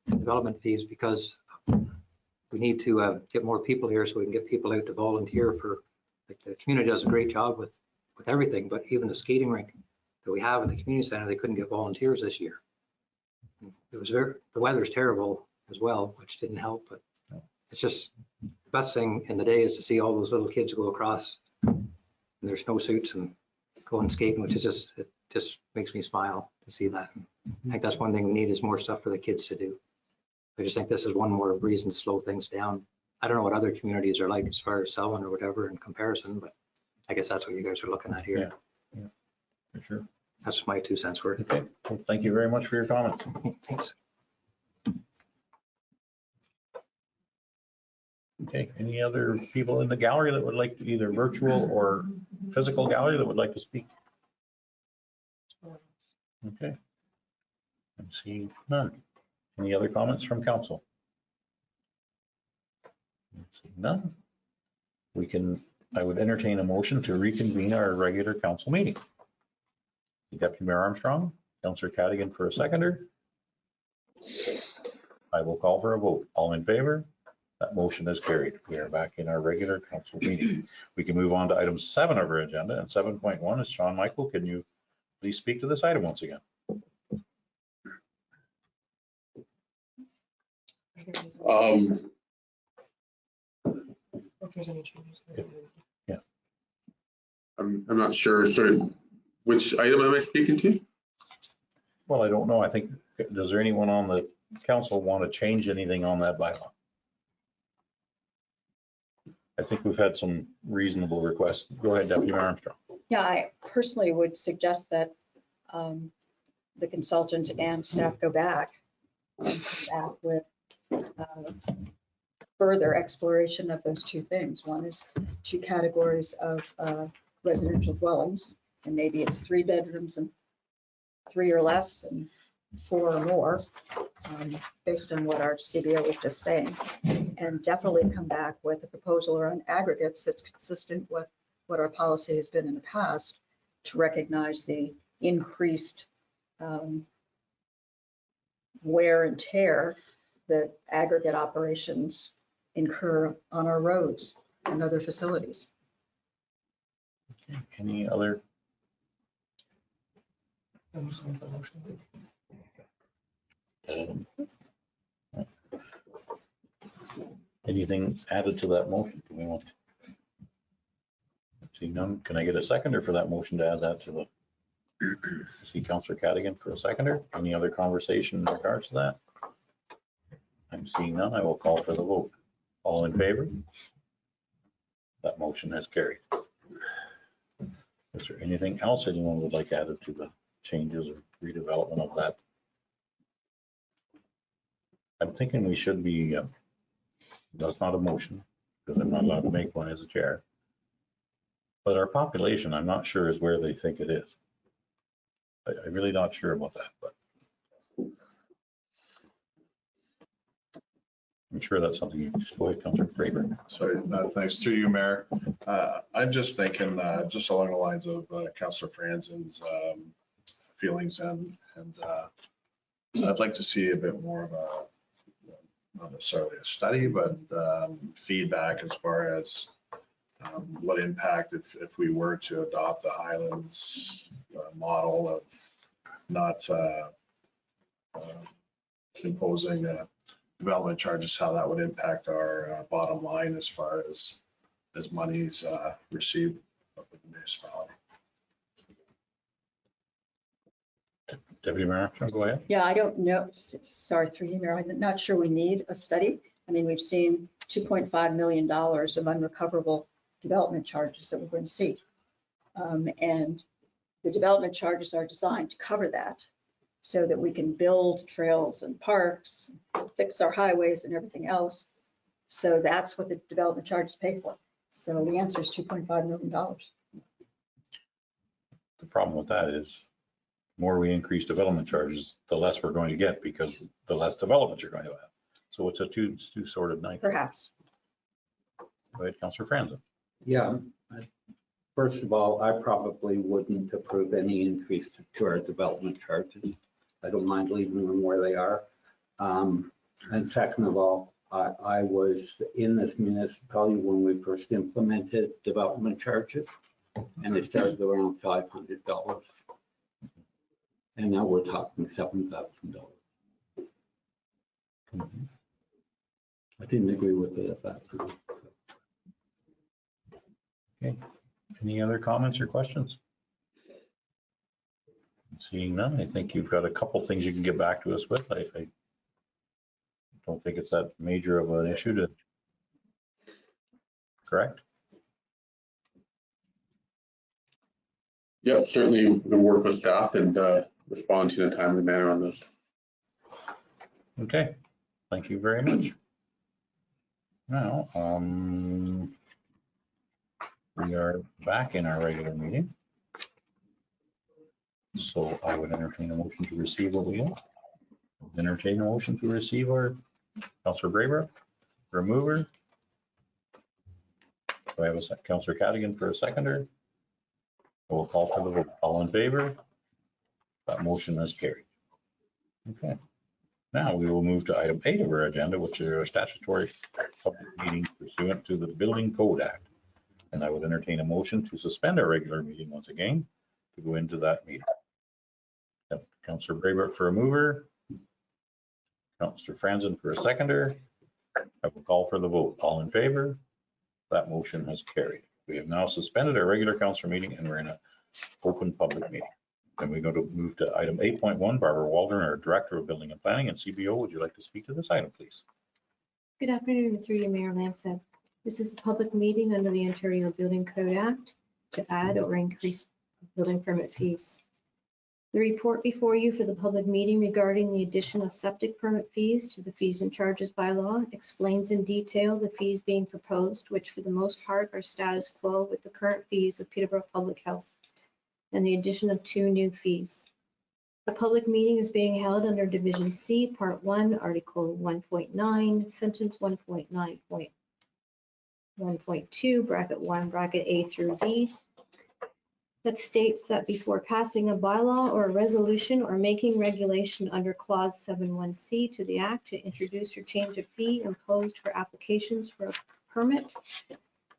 development fees because we need to get more people here so we can get people out to volunteer for, like, the community does a great job with everything, but even the skating rink that we have at the community center, they couldn't get volunteers this year. It was the weather's terrible as well, which didn't help, but it's just the best thing in the day is to see all those little kids go across in their snowsuits and going skating, which is it just makes me smile to see that. I think that's one thing we need is more stuff for the kids to do. I just think this is one more reason to slow things down. I don't know what other communities are like as far as selling or whatever in comparison, but I guess that's what you guys are looking at here. Yeah, for sure. That's my 2 cents worth. Okay, well, thank you very much for your comments. Thanks. Okay, any other people in the gallery that would like to, either virtual or physical gallery, that would like to speak? Okay. I'm seeing none. Any other comments from council? Seeing none. I would entertain a motion to reconvene our regular council meeting. Deputy Mayor Armstrong, Councillor Cadigan for a seconder. I will call for a vote. All in favor? That motion is carried. We are back in our regular council meeting. We can move on to item 7 of our agenda, and 7.1 is Sean Michael. Can you please speak to this item once again? If there's any changes. I'm not sure, sort of, which item am I speaking to? Well, I don't know. I think, does there anyone on the council want to change anything on that bylaw? I think we've had some reasonable requests. Go ahead, Deputy Mayor Armstrong. Yeah, I personally would suggest that the consultant and staff go back with further exploration of those two things. One is 2 categories of residential dwellings, and maybe it's 3 bedrooms and 3 or less and 4 or more, based on what our CBO was just saying. And definitely come back with a proposal around aggregates that's consistent with what our policy has been in the past, to recognize the increased wear and tear that aggregate operations incur on our roads and other facilities. Okay, any other? Anything added to that motion? Do we want? See none. Can I get a seconder for that motion to add that to the? See Councillor Cadigan for a seconder. Any other conversation in regards to that? I'm seeing none. I will call for the vote. All in favor? That motion has carried. Is there anything else anyone would like added to the changes or redevelopment of that? I'm thinking we should be, that's not a motion, because I'm not allowed to make one as a chair. But our population, I'm not sure is where they think it is. I'm really not sure about that, but I'm sure that's something you just go ahead, Councillor Graber. Sorry, thanks through you, Mayor. I'm just thinking, just along the lines of Councillor Franzen's feelings, and I'd like to see a bit more of a, not necessarily a study, but feedback as far as what impact if we were to adopt the Highlands model of not imposing development charges, how that would impact our bottom line as far as monies received of the municipality. Deputy Mayor Armstrong, go ahead. Yeah, I don't know. Sorry, through you, Mayor. I'm not sure we need a study. I mean, we've seen $2.5 million of unrecoverable development charges that we're going to see. And the development charges are designed to cover that so that we can build trails and parks, fix our highways and everything else. So that's what the development charges pay for. So the answer is $2.5 million. The problem with that is the more we increase development charges, the less we're going to get, because the less development you're going to have. So it's a two-sorted knife. Perhaps. Go ahead, Councillor Franzen. Yeah, first of all, I probably wouldn't approve any increase to our development charges. I don't mind leaving them where they are. And second of all, I was in this municipality when we first implemented development charges, and it started around $500. And now we're talking $7,000. I didn't agree with it at that time. Okay. Any other comments or questions? Seeing none, I think you've got a couple things you can get back to us with. I don't think it's that major of an issue to, correct? Yeah, certainly we'll work with staff and respond to you in a timely manner on this. Okay, thank you very much. Now, we are back in our regular meeting. So I would entertain a motion to receive what we have. Entertain a motion to receive our Councillor Braver, remover. Do I have a Councillor Cadigan for a seconder? We'll call for the vote. All in favor? That motion is carried. Okay. Now we will move to item 8 of our agenda, which are statutory public meetings pursuant to the Building Code Act. And I would entertain a motion to suspend our regular meeting once again to go into that meeting. Councillor Braybert for a mover. Councillor Franzen for a seconder. I will call for the vote. All in favor? That motion has carried. We have now suspended our regular council meeting and we're in an open public meeting. And we're going to move to item 8.1. Barbara Waldron, our Director of Building and Planning and CBO, would you like to speak to this item, please? Good afternoon, through you, Mayor Lamson. This is a public meeting under the Ontario Building Code Act to add or increase building permit fees. The report before you for the public meeting regarding the addition of septic permit fees to the fees and charges bylaw explains in detail the fees being proposed, which for the most part are status quo with the current fees of Peterborough Public Health, and the addition of 2 new fees. The public meeting is being held under Division C, Part 1, Article 1.9, Sentence 1.9.1.2, Bracket 1, Bracket A through D, that states that before passing a bylaw or a resolution or making regulation under Clause 7.1C to the Act to introduce or change a fee imposed for applications for a permit,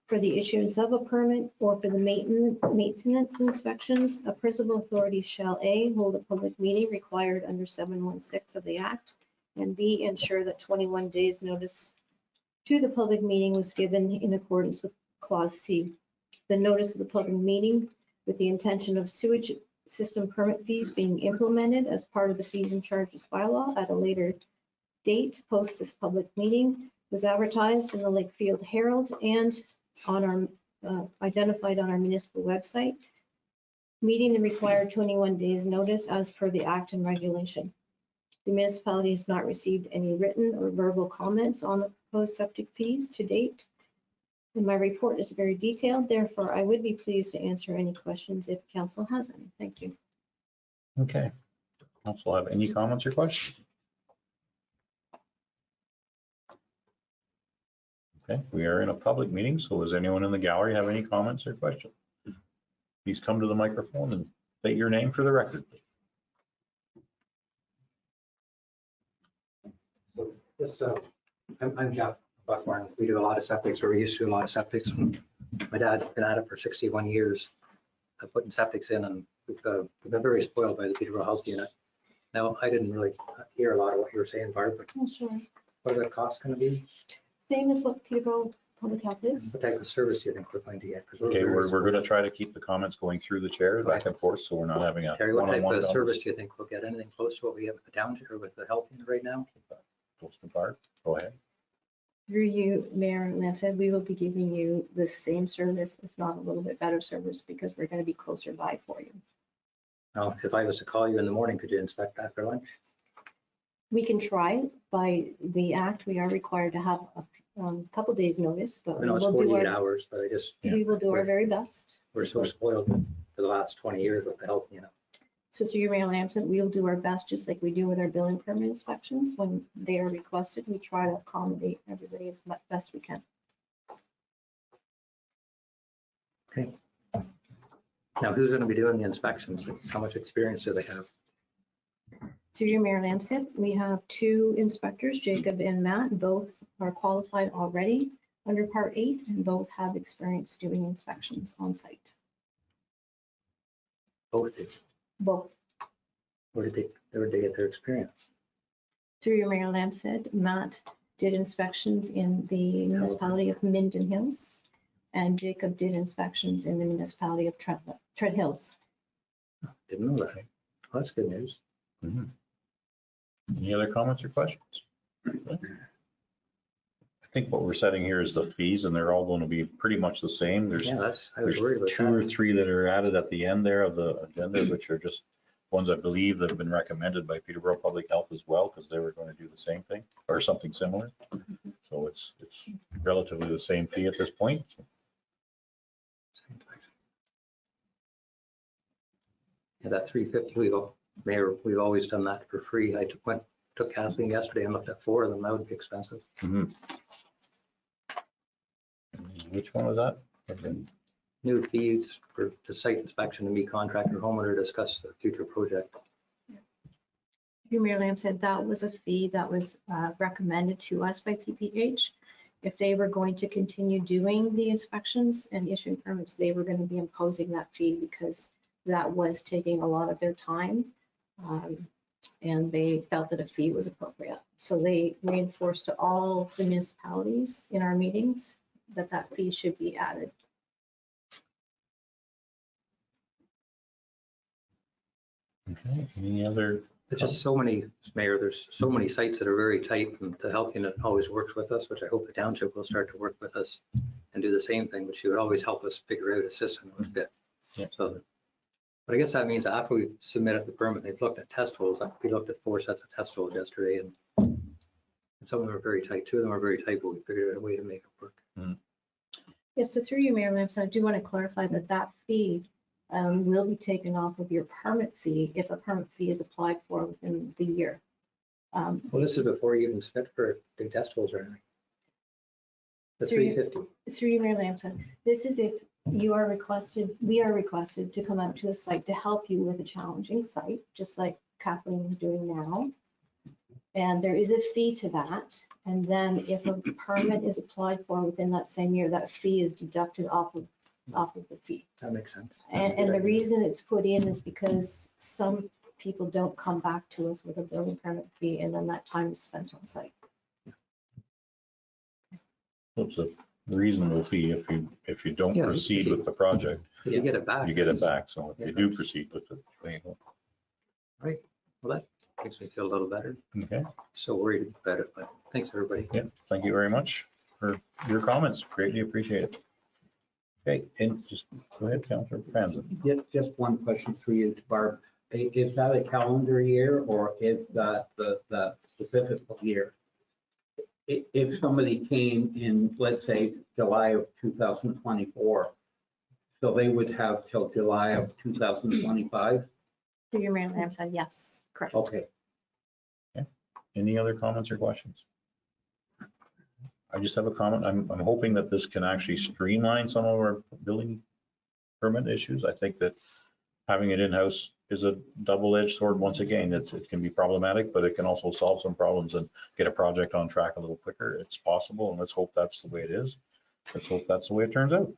for the issuance of a permit, or for the maintenance inspections, a principal authority shall A, hold a public meeting required under 7.16 of the Act, and B, ensure that 21 days notice to the public meeting was given in accordance with Clause C. The notice of the public meeting with the intention of sewage system permit fees being implemented as part of the fees and charges bylaw at a later date post this public meeting was advertised in the Lakefield Herald and on our identified on our municipal website, meeting the required 21 days notice as per the Act and regulation. The municipality has not received any written or verbal comments on the proposed septic fees to date. And my report is very detailed, therefore I would be pleased to answer any questions if council has any. Thank you. Okay. Council have any comments or questions? Okay, we are in a public meeting, so does anyone in the gallery have any comments or questions? Please come to the microphone and state your name for the record. This, I'm Jeff Buckmore. We do a lot of septics, or we used to do a lot of septics. My dad's been at it for 61 years, putting septics in, and we've been very spoiled by the Peterborough Health Unit. Now, I didn't really hear a lot of what you were saying, Barb, but Oh, sure. what are the costs going to be? Same as what Peterborough Public Health is. What type of service do you think we're going to get? 'Cause Okay, we're going to try to keep the comments going through the chair back and forth, so we're not having a Terry, what type one-on-one of service conversation. do you think we'll get? Anything close to what we have with the town or with the health unit right now? Close to Barb. Go ahead. Through you, Mayor Lamson, we will be giving you the same service, if not a little bit better service, because we're going to be closer by for you. Now, if I was to call you in the morning, could you inspect after lunch? We can try. By the Act, we are required to have a couple days notice, but I we know it's will do 48 our, hours, but we will do our very best. we're so spoiled for the last 20 years with the health unit. So through your Mayor Lamson, we will do our best, just like we do with our building permit inspections. When they are requested, we try to accommodate everybody as best we can. Okay. Now, who's going to be doing the inspections? How much experience do they have? Through your Mayor Lamson, we have 2 inspectors, Jacob and Matt. Both are qualified already under Part 8 and both have experience doing inspections on site. Both do. Both. Where did they get their experience? Through your Mayor Lamson, Matt did inspections in the municipality of Minden Hills, and Jacob did inspections in the municipality of Trent Hills. Didn't know that. Well, that's good news. Mhm. Any other comments or questions? I think what we're setting here is the fees, and they're all going to be pretty much the same. There's Yeah, I was worried about 2 or that. 3 that are added at the end there of the agenda, which are just ones I believe that have been recommended by Peterborough Public Health as well, because they were going to do the same thing or something similar. So it's relatively the same fee at this point. Yeah, that 350, Mayor, we've always done that for free. I took Kathleen yesterday and looked at 4 of them. That would be expensive. Mhm. Which one was that? New fees for the site inspection to meet contractor homeowner, discuss the future project. You, Mayor Lamb, said that was a fee that was recommended to us by PPH. If they were going to continue doing the inspections and issuing permits, they were going to be imposing that fee because that was taking a lot of their time. And they felt that a fee was appropriate. So they reinforced to all the municipalities in our meetings that that fee should be added. Okay, any other? There's just so many, Mayor, there's so many sites that are very tight, and the health unit always works with us, which I hope the township will start to work with us and do the same thing, which would always help us figure out a system that would fit. Yeah. So, but I guess that means after we submitted the permit, they've looked at test holes. We looked at 4 sets of test holes yesterday, and some of them are very tight. 2 of them are very tight, but we figured out a way to make it work. Yes, so through you, Mayor Lamson, I do want to clarify that that fee will be taken off of your permit fee if a permit fee is applied for within the year. Well, this is before you even submit for the test holes or anything. The So you- 350. Through you, Mayor Lamson, this is if you are requested, we are requested to come out to the site to help you with a challenging site, just like Kathleen is doing now. And there is a fee to that. And then if a permit is applied for within that same year, that fee is deducted off of the fee. That makes sense. And the reason it's put in is because some people don't come back to us with a building permit fee, and then that time is spent on site. It's a reasonable fee if you don't Yeah. proceed with the project, If you get it back. you get it back. So if Yeah. you do proceed with it, there you go. Well, that makes me feel a little better. Okay, So worried about it, but thanks, everybody. yeah, thank you very much for your comments. Greatly appreciate it. Okay, and just go ahead, Councilor Franzen. Just one question for you, Barb. Is that a calendar year or is that the specific year? If somebody came in, let's say, July of 2024, so they would have till July of 2025? Through your Mayor Lamson, yes, correct. Okay. Any other comments or questions? I just have a comment. I'm hoping that this can actually streamline some of our building permit issues. I think that having it in-house is a double-edged sword. Once again, it can be problematic, but it can also solve some problems and get a project on track a little quicker. It's possible, and let's hope that's the way it is. Let's hope that's the way it turns out.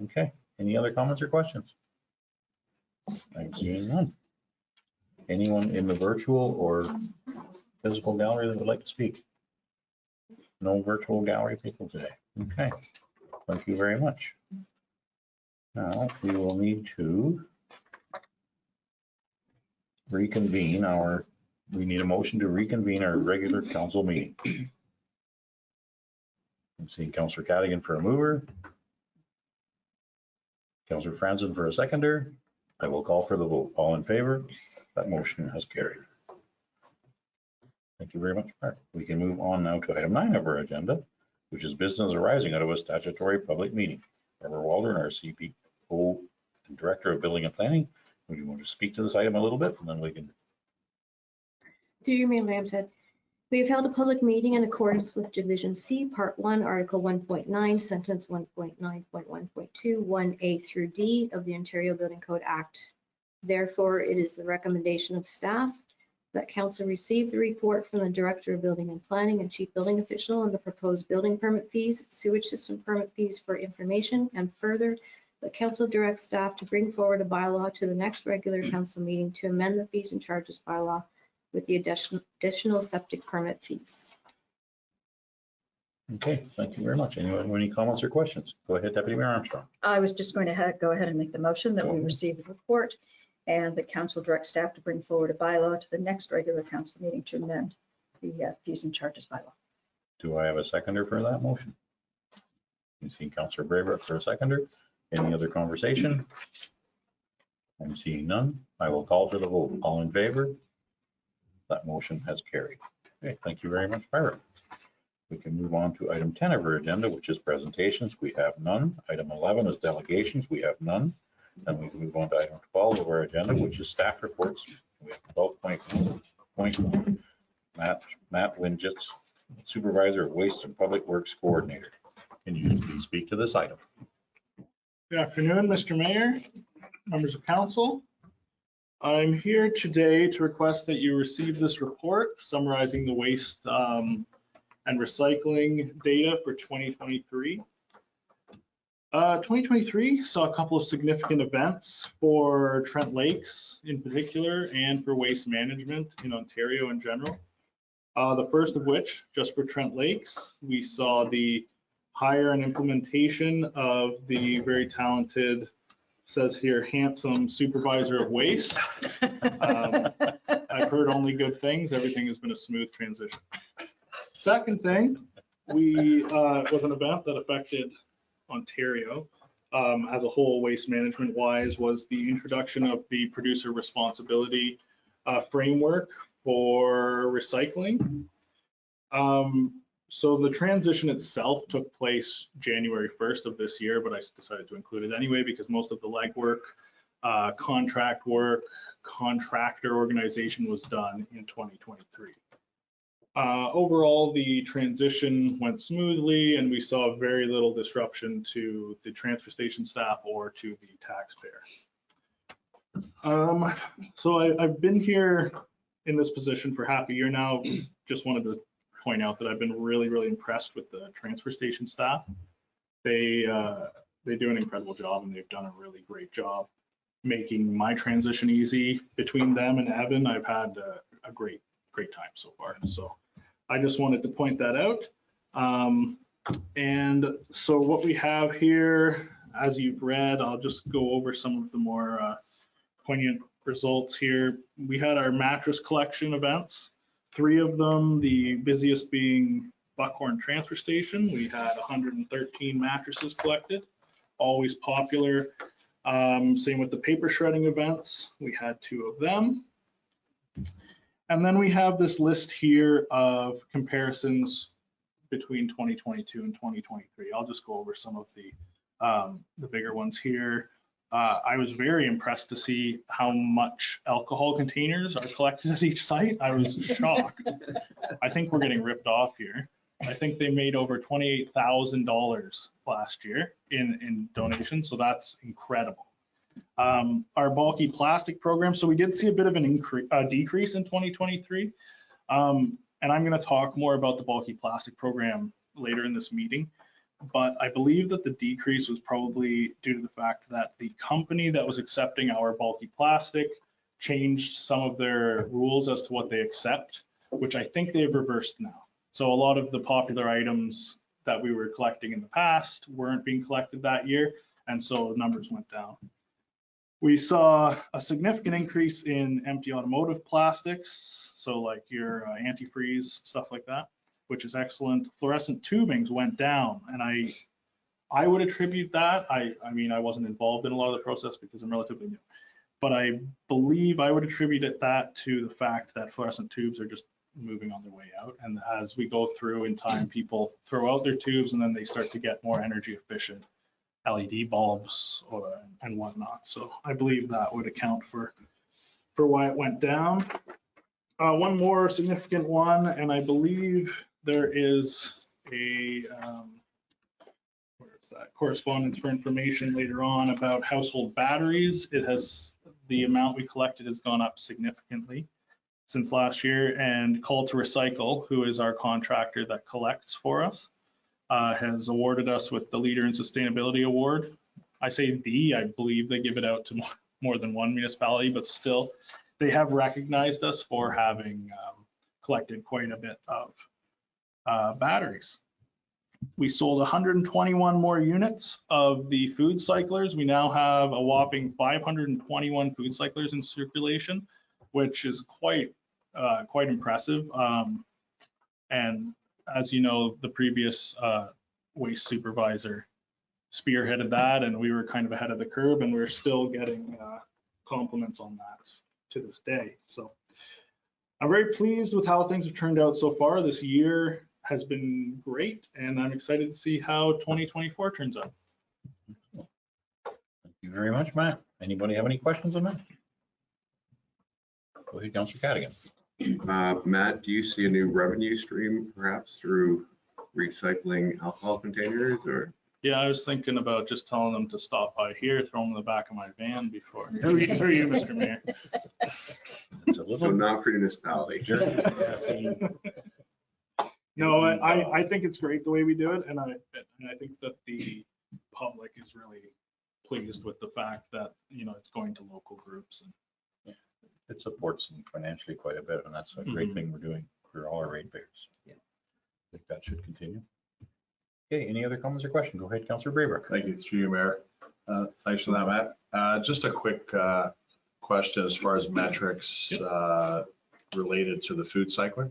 Okay, any other comments or questions? I'm seeing none. Anyone in the virtual or physical gallery that would like to speak? No virtual gallery people today. Okay, thank you very much. Now, we will need to reconvene we need a motion to reconvene our regular council meeting. I'm seeing Councillor Cadigan for a mover. Councillor Franzen for a seconder. I will call for the vote. All in favor? That motion has carried. Thank you very much, Mark. We can move on now to item 9 of our agenda, which is business arising out of a statutory public meeting. Barbara Waldron, our CPO and Director of Building and Planning. Would you want to speak to this item a little bit, and then we can. Through you, Mayor Lamson, we have held a public meeting in accordance with Division C, Part 1, Article 1.9, Sentence 1.9.1.2, 1A through D of the Ontario Building Code Act. Therefore, it is the recommendation of staff that council receive the report from the Director of Building and Planning and Chief Building Official on the proposed building permit fees, sewage system permit fees for information, and further, that council directs staff to bring forward a bylaw to the next regular council meeting to amend the fees and charges bylaw with the additional septic permit fees. Okay, thank you very much. Anyone have any comments or questions? Go ahead, Deputy Mayor Armstrong. I was just going to go ahead and make the motion that we receive the report and that council direct staff to bring forward a bylaw to the next regular council meeting to amend the fees and charges bylaw. Do I have a seconder for that motion? You see Councillor Braver for a seconder. Any other conversation? I'm seeing none. I will call for the vote. All in favor? That motion has carried. Okay, thank you very much, Barbara. We can move on to item 10 of our agenda, which is presentations. We have none. Item 11 is delegations. We have none. And we can move on to item 12 of our agenda, which is staff reports. We have 12.1. Matt Wingetz, Supervisor of Waste and Public Works Coordinator. Can you please speak to this item? Good afternoon, Mr. Mayor, members of council. I'm here today to request that you receive this report summarizing the waste and recycling data for 2023. 2023 saw a couple of significant events for Trent Lakes in particular and for waste management in Ontario in general. The first of which, just for Trent Lakes, we saw the hire and implementation of the very talented, says here, handsome supervisor of waste. I've heard only good things. Everything has been a smooth transition. Second thing, was an event that affected Ontario as a whole, waste management wise, was the introduction of the producer responsibility framework for recycling. So the transition itself took place January 1st of this year, but I decided to include it anyway because most of the legwork, contract work, contractor organization was done in 2023. Overall, the transition went smoothly and we saw very little disruption to the transfer station staff or to the taxpayer. So I've been here in this position for half a year now. Just wanted to point out that I've been really, really impressed with the transfer station staff. They do an incredible job and they've done a really great job making my transition easy. Between them and Evan, I've had a great time so far. So I just wanted to point that out. And so what we have here, as you've read, I'll just go over some of the more poignant results here. We had our mattress collection events, 3 of them, the busiest being Buckhorn Transfer Station. We had 113 mattresses collected, always popular. Same with the paper shredding events. We had 2 of them. And then we have this list here of comparisons between 2022 and 2023. I'll just go over some of the bigger ones here. I was very impressed to see how much alcohol containers are collected at each site. I was shocked. I think we're getting ripped off here. I think they made over $28,000 last year in donations, so that's incredible. Our bulky plastic program, so we did see a bit of an decrease in 2023. And I'm going to talk more about the bulky plastic program later in this meeting. But I believe that the decrease was probably due to the fact that the company that was accepting our bulky plastic changed some of their rules as to what they accept, which I think they've reversed now. So a lot of the popular items that we were collecting in the past weren't being collected that year, and so numbers went down. We saw a significant increase in empty automotive plastics, so like your antifreeze, stuff like that, which is excellent. Fluorescent tubings went down, and I would attribute that. I mean, I wasn't involved in a lot of the process because I'm relatively new, but I believe I would attribute that to the fact that fluorescent tubes are just moving on their way out. And as we go through in time, people throw out their tubes and then they start to get more energy efficient LED bulbs and whatnot. So I believe that would account for why it went down. One more significant one, and I believe there is a where's that correspondence for information later on about household batteries. The amount we collected has gone up significantly since last year, and Call to Recycle, who is our contractor that collects for us, has awarded us with the Leader in Sustainability Award. I say I believe they give it out to more than one municipality, but still, they have recognized us for having collected quite a bit of batteries. We sold 121 more units of the food cyclers. We now have a whopping 521 food cyclers in circulation, which is quite impressive. And as you know, the previous waste supervisor spearheaded that, and we were kind of ahead of the curve, and we're still getting compliments on that to this day. So I'm very pleased with how things have turned out so far this year. has been great, and I'm excited to see how 2024 turns out. Thank you very much, Matt. Anybody have any questions on that? Go ahead, Councillor Cadigan. Matt, do you see a new revenue stream perhaps through recycling alcohol containers or? Yeah, I was thinking about just telling them to stop by here, throw them in the back of my van before. Through you, Mr. Mayor. It's a So little. not for municipality. No, I think it's great the way we do it, and I think that the public is really pleased with the fact that, you know, it's going to local groups. And It supports them financially quite a bit, and that's a great thing we're doing for all our ratepayers. Yeah. I think that should continue. Okay, any other comments or questions? Go ahead, Councillor Braybrook. Thank you, through you, Mayor. Thanks for that, Matt. Just a quick question as far as metrics related to the food cycler.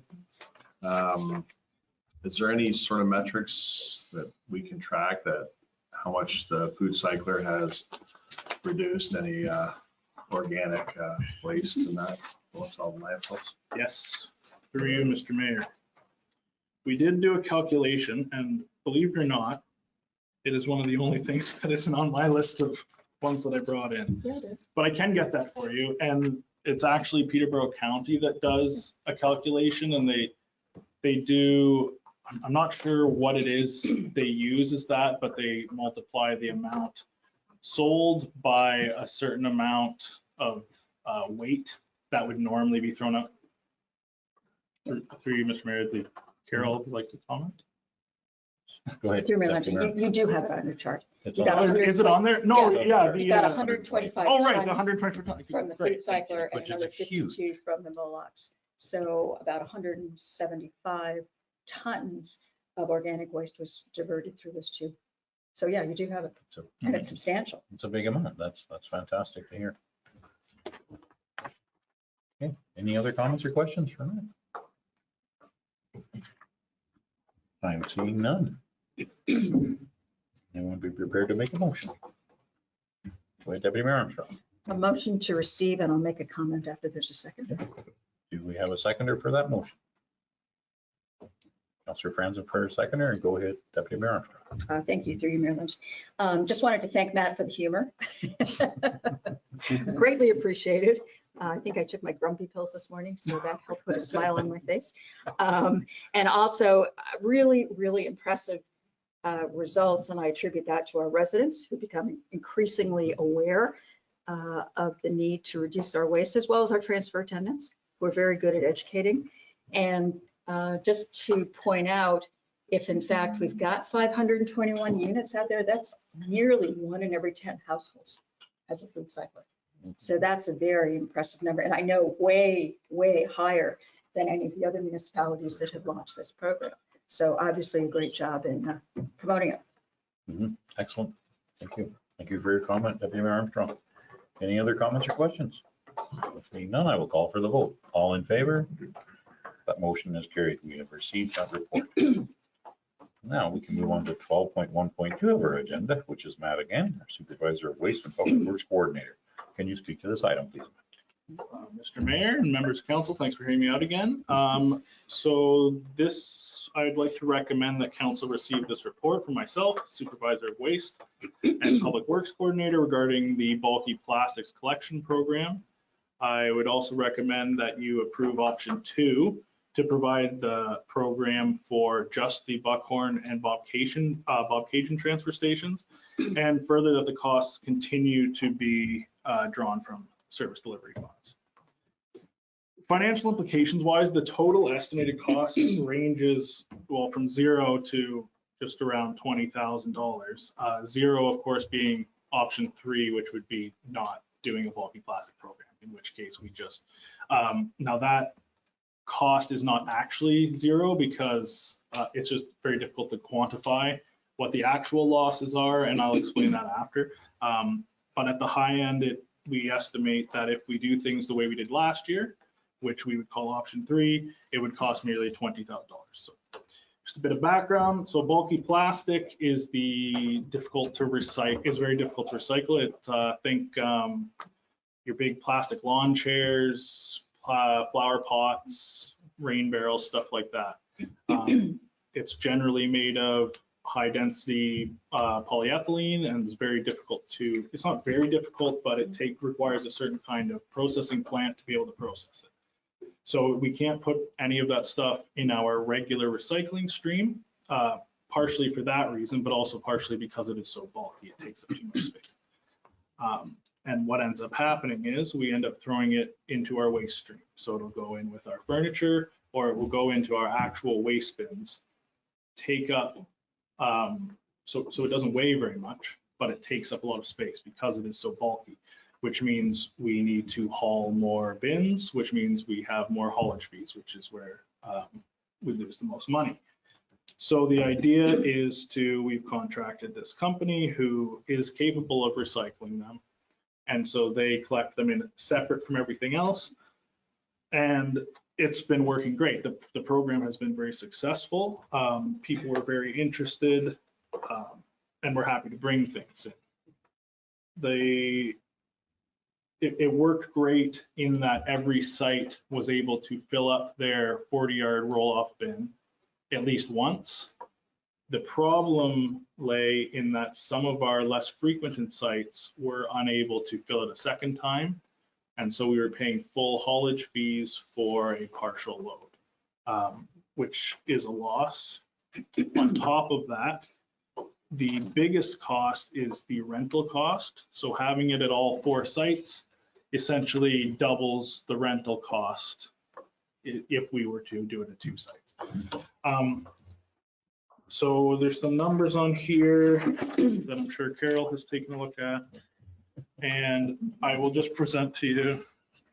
Is there any sort of metrics that we can track that how much the food cycler has reduced any organic waste and that going to all the landfills? yes, through you, Mr. Mayor. We did do a calculation, and believe it or not, it is one of the only things that isn't on my list of ones that I brought in. Yeah, it is. But I can get that for you, and it's actually Peterborough County that does a calculation, and they do, I'm not sure what it is they use as that, but they multiply the amount sold by a certain amount of weight that would normally be thrown out. Through you, Mr. Mayor, Carol, would you like to comment? Go ahead. Through Mayor Deputy Lynch, Mayor. you do have it on your chart. It's you on got there. Is it on there? No, Yeah. yeah. You got 125 Oh, right, the tons 125. from the Great. food cycler and Which is another huge. 52 from the Molochs. So about 175 tons of organic waste was diverted through this tube. So yeah, you do have it, So, and it's substantial. It's a big amount. That's fantastic to hear. Okay, any other comments or questions for Matt? I'm seeing none. Anyone be prepared to make a motion? Go ahead, Deputy Mayor Armstrong. A motion to receive, and I'll make a comment after there's a second. Do we have a seconder for that motion? Councillor Franzen for a seconder, and go ahead, Deputy Mayor Armstrong. Thank you, through you, Mayor Lynch. Just wanted to thank Matt for the humor. Greatly appreciated. I think I took my grumpy pills this morning, so that helped put a smile on my face. And also really, really impressive results, and I attribute that to our residents who become increasingly aware of the need to reduce our waste, as well as our transfer attendants, who are very good at educating. And just to point out, if in fact we've got 521 units out there, that's nearly 1 in every 10 households has a food cycler. So that's a very impressive number, and I know way, way higher than any of the other municipalities that have launched this program. So obviously a great job in promoting it. Excellent. Thank you. Thank you for your comment, Deputy Mayor Armstrong. Any other comments or questions? Seeing none, I will call for the vote. All in favor? That motion is carried. We have received that report. Now we can move on to 12.1.2 of our agenda, which is Matt again, our Supervisor of Waste and Public Works Coordinator. Can you speak to this item, please? Mr. Mayor and members of council, thanks for hearing me out again. So this, I'd like to recommend that council receive this report from myself, Supervisor of Waste and Public Works Coordinator, regarding the bulky plastics collection program. I would also recommend that you approve option 2 to provide the program for just the Buckhorn and Bobcation transfer stations, and further that the costs continue to be drawn from service delivery funds. Financial implications wise, the total estimated cost ranges, well, from 0 to just around $20,000. 0, of course, being option 3, which would be not doing a bulky plastic program, in which case we just, now that cost is not actually 0 because it's just very difficult to quantify what the actual losses are, and I'll explain that after. But at the high end, we estimate that if we do things the way we did last year, which we would call option 3, it would cost nearly $20,000. So just a bit of background. So bulky plastic is difficult to recycle. Is very difficult to recycle. It think your big plastic lawn chairs, flower pots, rain barrels, stuff like that. It's generally made of high density polyethylene, and it's very difficult to, it's not very difficult, but it requires a certain kind of processing plant to be able to process it. So we can't put any of that stuff in our regular recycling stream, partially for that reason, but also partially because it is so bulky, it takes up too much space. And what ends up happening is we end up throwing it into our waste stream. So it'll go in with our furniture, or it will go into our actual waste bins, take up, so it doesn't weigh very much, but it takes up a lot of space because it is so bulky, which means we need to haul more bins, which means we have more haulage fees, which is where we lose the most money. So the idea is we've contracted this company who is capable of recycling them. And so they collect them in separate from everything else. And it's been working great. The program has been very successful. People were very interested, and we're happy to bring things in. It worked great in that every site was able to fill up their 40-yard roll-off bin at least once. The problem lay in that some of our less frequented sites were unable to fill it a second time. And so we were paying full haulage fees for a partial load, which is a loss. On top of that, the biggest cost is the rental cost. So having it at all 4 sites essentially doubles the rental cost if we were to do it at 2 sites. So there's some numbers on here that I'm sure Carol has taken a look at. And I will just present to you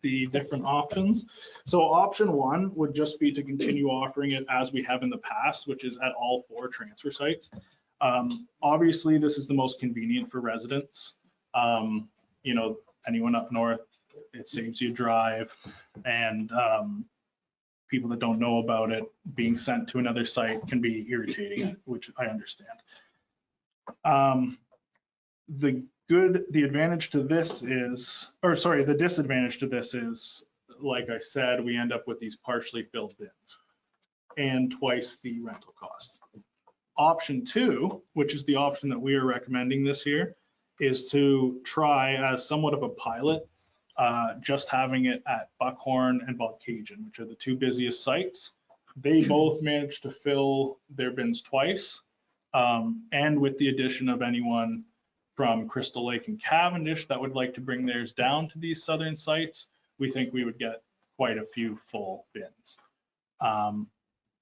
the different options. So option 1 would just be to continue offering it as we have in the past, which is at all 4 transfer sites. Obviously, this is the most convenient for residents. You know, anyone up north, it saves you a drive, and people that don't know about it being sent to another site can be irritating, which I understand. The advantage to this is, or sorry, the disadvantage to this is, like I said, we end up with these partially filled bins and twice the rental cost. Option 2, which is the option that we are recommending this year, is to try as somewhat of a pilot, just having it at Buckhorn and Bobcaygeon, which are the 2 busiest sites. They both managed to fill their bins twice. And with the addition of anyone from Crystal Lake and Cavendish that would like to bring theirs down to these southern sites, we think we would get quite a few full bins.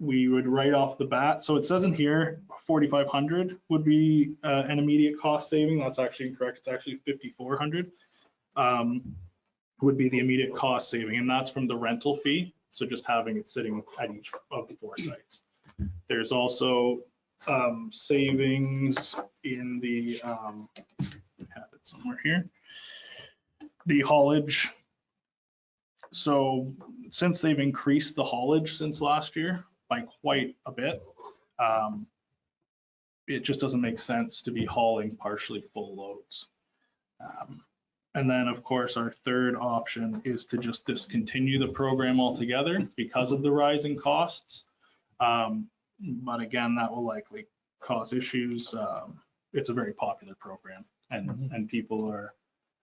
We would right off the bat, so it says in here, 4,500 would be an immediate cost saving. That's actually incorrect. It's actually 5,400 would be the immediate cost saving, and that's from the rental fee. So just having it sitting at each of the 4 sites. There's also savings in the, I have it somewhere here, the haulage. So since they've increased the haulage since last year by quite a bit, it just doesn't make sense to be hauling partially full loads. And then, of course, our third option is to just discontinue the program altogether because of the rising costs. But again, that will likely cause issues. It's a very popular program, and people are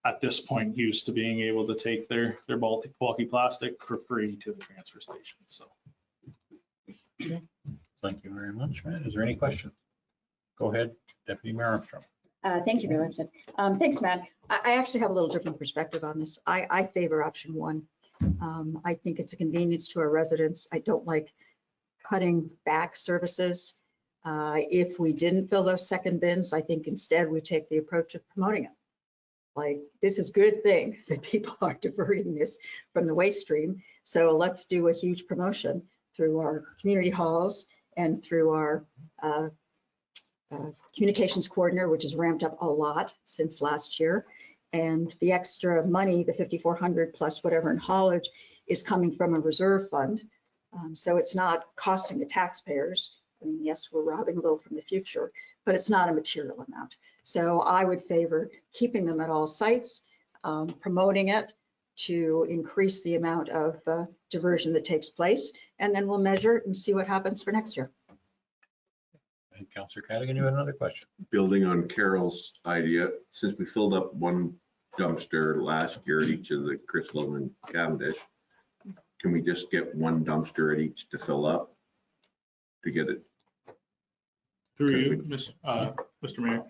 at this point used to being able to take their bulky plastic for free to the transfer station. So. Thank you very much, Matt. Is there any questions? Go ahead, Deputy Mayor Armstrong. Thank you, Mayor Limson. Thanks, Matt. I actually have a little different perspective on this. I favor option 1. I think it's a convenience to our residents. I don't like cutting back services. If we didn't fill those second bins, I think instead we take the approach of promoting it. Like, this is a good thing that people are diverting this from the waste stream. So let's do a huge promotion through our community halls and through our communications coordinator, which has ramped up a lot since last year. And the extra money, the 5,400 plus whatever in haulage, is coming from a reserve fund. So it's not costing the taxpayers. I mean, yes, we're robbing a little from the future, but it's not a material amount. So I would favor keeping them at all sites, promoting it to increase the amount of diversion that takes place, and then we'll measure it and see what happens for next year. And Councillor Cadigan, you had another question. Building on Carol's idea, since we filled up one dumpster last year at each of the Chrysler and Cavendish, can we just get one dumpster at each to fill up to get it? Through you, Mr. Mayor.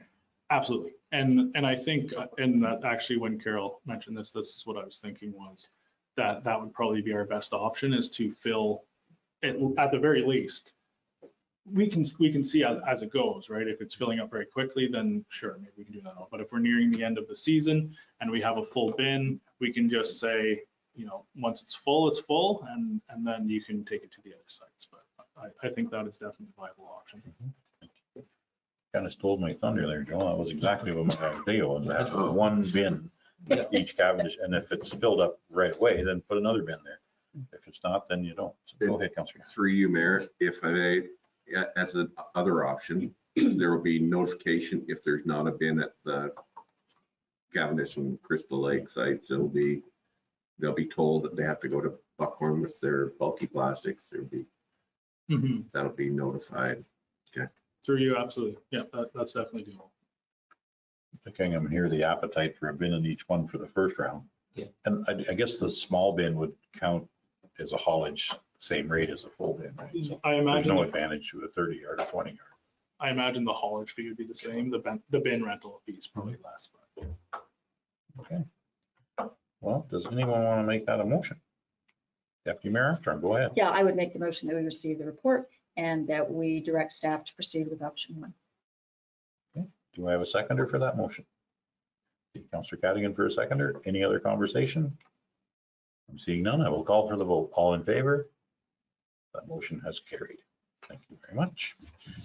Absolutely. And I think, and that actually when Carol mentioned this is what I was thinking was that would probably be our best option, is to fill it at the very least. We can see as it goes, right? If it's filling up very quickly, then sure, maybe we can do that. But if we're nearing the end of the season and we have a full bin, we can just say, you know, once it's full, and then you can take it to the other sites. But I think that is definitely a viable option. Kind of stole my thunder there, Joe. That was exactly what my idea was. I have one bin each Cavendish, and if it's filled up right away, then put another bin there. If it's not, then you don't. So go ahead, Councillor. Through you, Mayor, if I may, as an other option, there will be notification if there's not a bin at the Cavendish and Crystal Lake sites. They'll be told that they have to go to Buckhorn with their bulky plastics. That'll be notified. Okay. Through you, absolutely. Yeah, that's definitely doable. I think I'm hear the appetite for a bin in each one for the first round. Yeah. And I guess the small bin would count as a haulage, same rate as a full bin, right? So I there's no imagine, advantage to a 30 yard or 20 yard. I imagine the haulage fee would be the same. The bin rental fee is probably less. But Okay. Well, does anyone want to make that a motion? Deputy Mayor Armstrong, go ahead. Yeah, I would make the motion that we receive the report and that we direct staff to proceed with option one. Do I have a seconder for that motion? Councillor Cadigan for a seconder. Any other conversation? I'm seeing none. I will call for the vote. All in favor? That motion has carried. Thank you very much.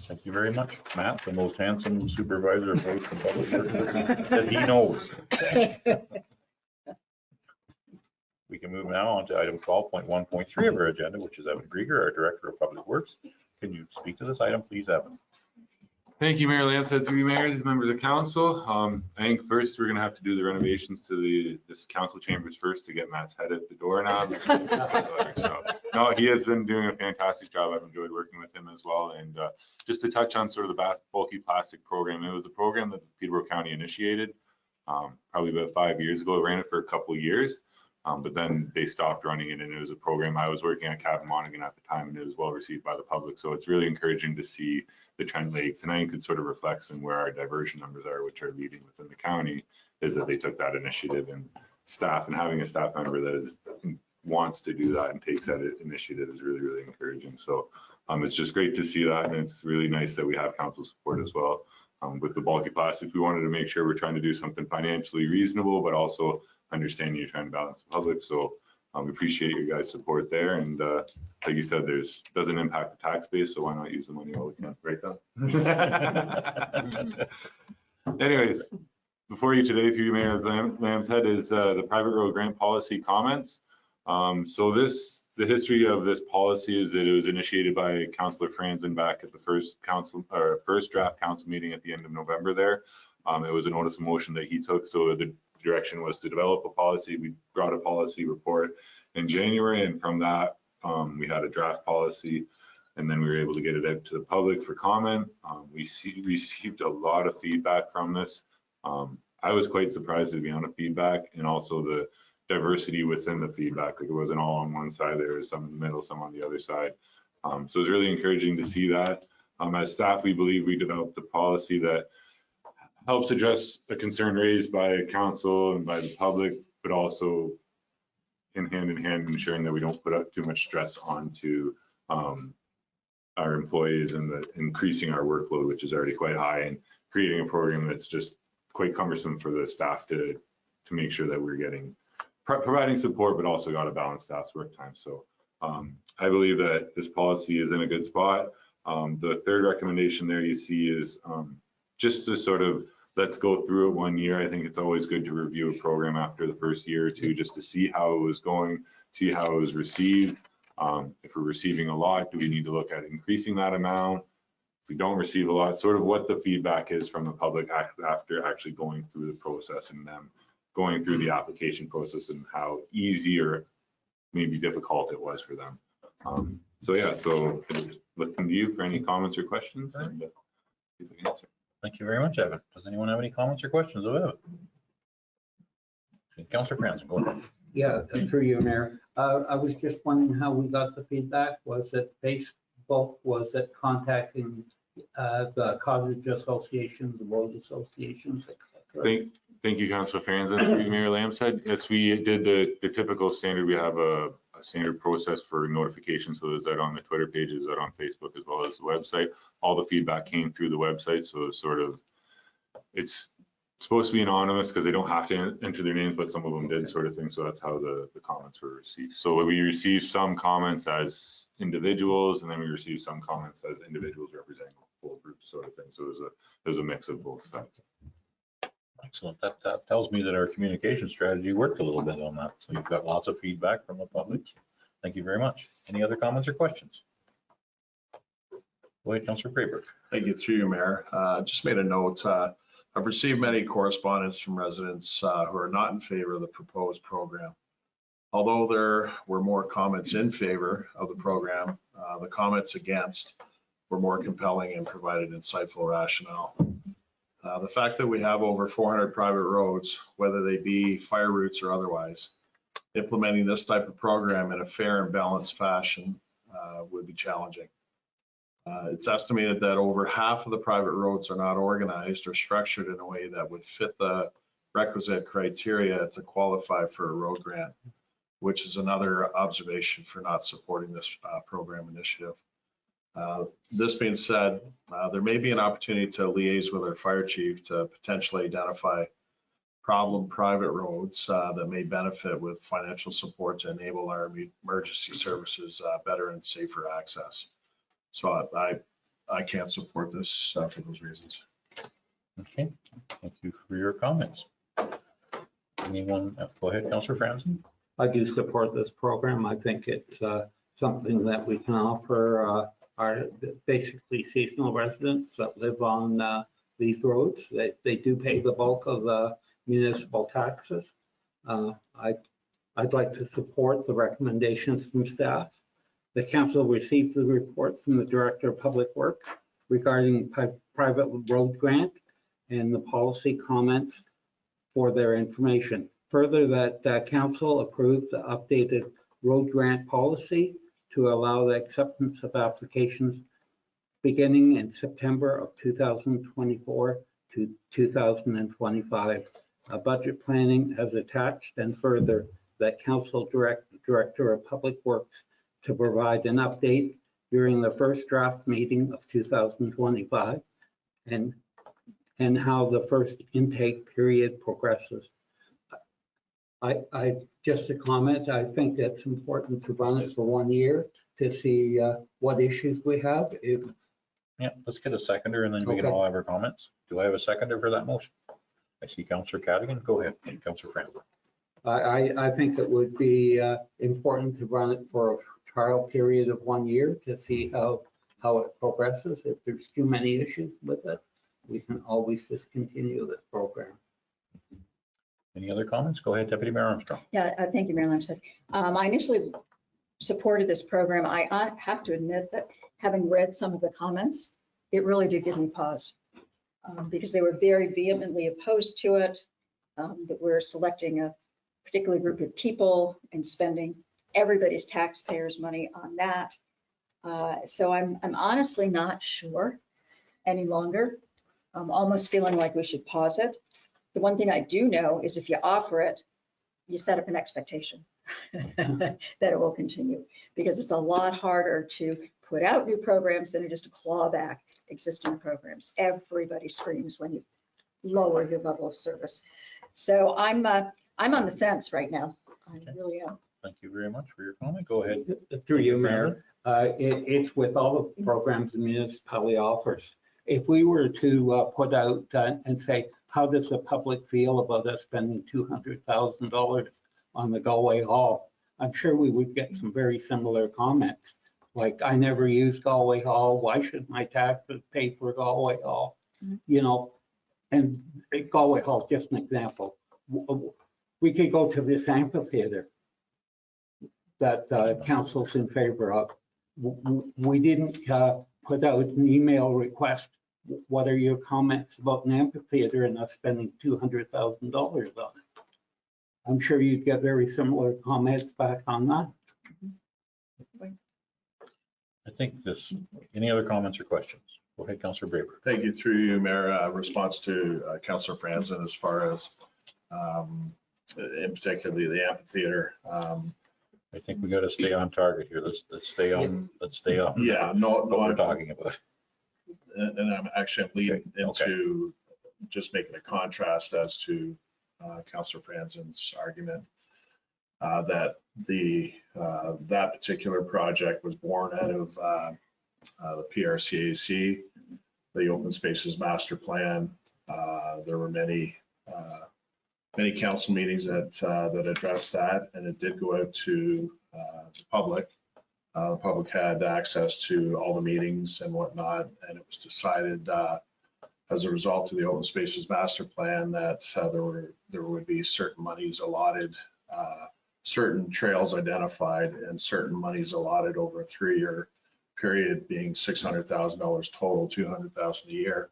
Thank you very much, Matt, the most handsome supervisor of waste and public works that he knows. We can move now on to item 12.1.3 of our agenda, which is Evan Grieger, our Director of Public Works. Can you speak to this item, please, Evan? Thank you, Mayor Lampstead, through you, Mayor, members of council. I think first we're gonna have to do the renovations to this council chambers first to get Matt's head at the door now. So, no, he has been doing a fantastic job. I've enjoyed working with him as well. And just to touch on sort of the bulky plastic program, it was a program that Peterborough County initiated probably about 5 years ago. Ran it for a couple of years. But then they stopped running it, and it was a program. I was working at Cabin Monaghan at the time, and it was well received by the public. So it's really encouraging to see the Trent Lakes, and I think it sort of reflects on where our diversion numbers are, which are leading within the county, is that they took that initiative, and staff, and having a staff member that wants to do that and takes that initiative is really, really encouraging. So it's just great to see that, and it's really nice that we have council support as well. With the bulky plastics, we wanted to make sure we're trying to do something financially reasonable, but also understanding you're trying to balance the public. So we appreciate your guys' support there. And like you said, doesn't impact the tax base, so why not use the money while we can, right, Don? Anyways, before you today, through you, Mayor Lambshead, is the private road grant policy comments. So the history of this policy is that it was initiated by Councillor Franzen back at the first draft council meeting at the end of November there. It was a notice of motion that he took. So the direction was to develop a policy. We brought a policy report in January, and from that we had a draft policy, and then we were able to get it out to the public for comment. We received a lot of feedback from this. I was quite surprised at the amount of feedback, and also the diversity within the feedback. Like, it wasn't all on one side. There was some in the middle, some on the other side. So it was really encouraging to see that. As staff, we believe we developed a policy that helps address a concern raised by council and by the public, but also in hand ensuring that we don't put up too much stress onto our employees and increasing our workload, which is already quite high, and creating a program that's just quite cumbersome for the staff to make sure that we're getting providing support, but also got to balance staff's work time. So I believe that this policy is in a good spot. The third recommendation there you see is just to sort of, let's go through it 1 year. I think it's always good to review a program after the first year or two, just to see how it was going, see how it was received. If we're receiving a lot, do we need to look at increasing that amount? If we don't receive a lot, sort of what the feedback is from the public after actually going through the process, and them going through the application process, and how easy or maybe difficult it was for them. So yeah, so looking to you for any comments or questions. And, See if we can answer. Thank you very much, Evan. Does anyone have any comments or questions of Evan? Councillor Franzen, go ahead. Yeah, through you, Mayor. I was just wondering how we got the feedback. Was it Facebook? Was it contacting the cottage associations, the road associations, et cetera? Thank you, Councillor Franzen. Through you, Mayor Lamstead. Yes, we did the typical standard. We have a standard process for notification. So is that on the Twitter page, is that on Facebook, as well as the website? All the feedback came through the website. So it's supposed to be anonymous because they don't have to enter their names, but some of them did, sort of thing. So that's how the comments were received. So we received some comments as individuals, and then we received some comments as individuals representing full groups, sort of thing. So there's a mix of both sides. Excellent. That tells me that our communication strategy worked a little bit on that. So you've got lots of feedback from the public. Thank you very much. Any other comments or questions? Go ahead, Councillor Grayberg. Thank you, through you, Mayor. Just made a note. I've received many correspondence from residents who are not in favor of the proposed program. Although there were more comments in favor of the program, the comments against were more compelling and provided insightful rationale. The fact that we have over 400 private roads, whether they be fire routes or otherwise, implementing this type of program in a fair and balanced fashion would be challenging. It's estimated that over half of the private roads are not organized or structured in a way that would fit the requisite criteria to qualify for a road grant, which is another observation for not supporting this program initiative. This being said, there may be an opportunity to liaise with our fire chief to potentially identify problem private roads that may benefit with financial support to enable our emergency services better and safer access. So I can't support this for those reasons. Okay, thank you for your comments. Anyone? Go ahead, Councillor Franzen. I do support this program. I think it's something that we can offer our basically seasonal residents that live on these roads. They do pay the bulk of the municipal taxes. I'd like to support the recommendations from staff. The council received the report from the Director of Public Works regarding private road grant and the policy comments for their information. Further, that council approved the updated road grant policy to allow the acceptance of applications beginning in September of 2024 to 2025. Budget planning as attached, and further, that council Director of Public Works to provide an update during the first draft meeting of 2025 and how the first intake period progresses. I just a comment, I think it's important to run it for 1 year to see what issues we have. Yeah, let's get a seconder and then we can all have our comments. Do I have a seconder for that motion? I see Councillor Cadigan. Go ahead, Councillor Franzen. I think it would be important to run it for a trial period of 1 year to see how it progresses. If there's too many issues with it, we can always discontinue this program. Any other comments? Go ahead, Deputy Mayor Armstrong. Yeah, thank you, Mayor Lamstead. I initially supported this program. I have to admit that having read some of the comments, it really did give me pause because they were very vehemently opposed to it, that we're selecting a particular group of people and spending everybody's taxpayers' money on that. So I'm honestly not sure any longer. I'm almost feeling like we should pause it. The one thing I do know is if you offer it, you set up an expectation that it will continue, because it's a lot harder to put out new programs than it is to claw back existing programs. Everybody screams when you lower your level of service. So I'm on the fence right now. I really am. Thank you very much for your comment. Go ahead. Through you, Mayor. It's with all the programs the municipality offers. If we were to put out and say, how does the public feel about us spending $200,000 on the Galway Hall? I'm sure we would get some very similar comments. Like, I never used Galway Hall. Why should my taxes pay for Galway Hall? You know, and Galway Hall, just an example. We could go to this amphitheater that council's in favor of. We didn't put out an email request what are your comments about an amphitheater and us spending $200,000 on it? I'm sure you'd get very similar comments back on that. I think this, any other comments or questions? Go ahead, Councillor Braber. Thank you through you, Mayor. Response to Councillor Franzen as far as, in particularly the amphitheater. I think we got to stay on target here. Let's stay on. Yeah, no, What we're talking about. and I'm actually leading Okay. into just making a contrast as to Councillor Franzen's argument that that particular project was born out of the PRCAC, the Open Spaces Master Plan. There were many council meetings that addressed that, and it did go out to the public. The public had access to all the meetings and whatnot, and it was decided as a result of the Open Spaces Master Plan that there would be certain monies allotted, certain trails identified, and certain monies allotted over a 3-year period, being $600,000 total, $200,000 a year.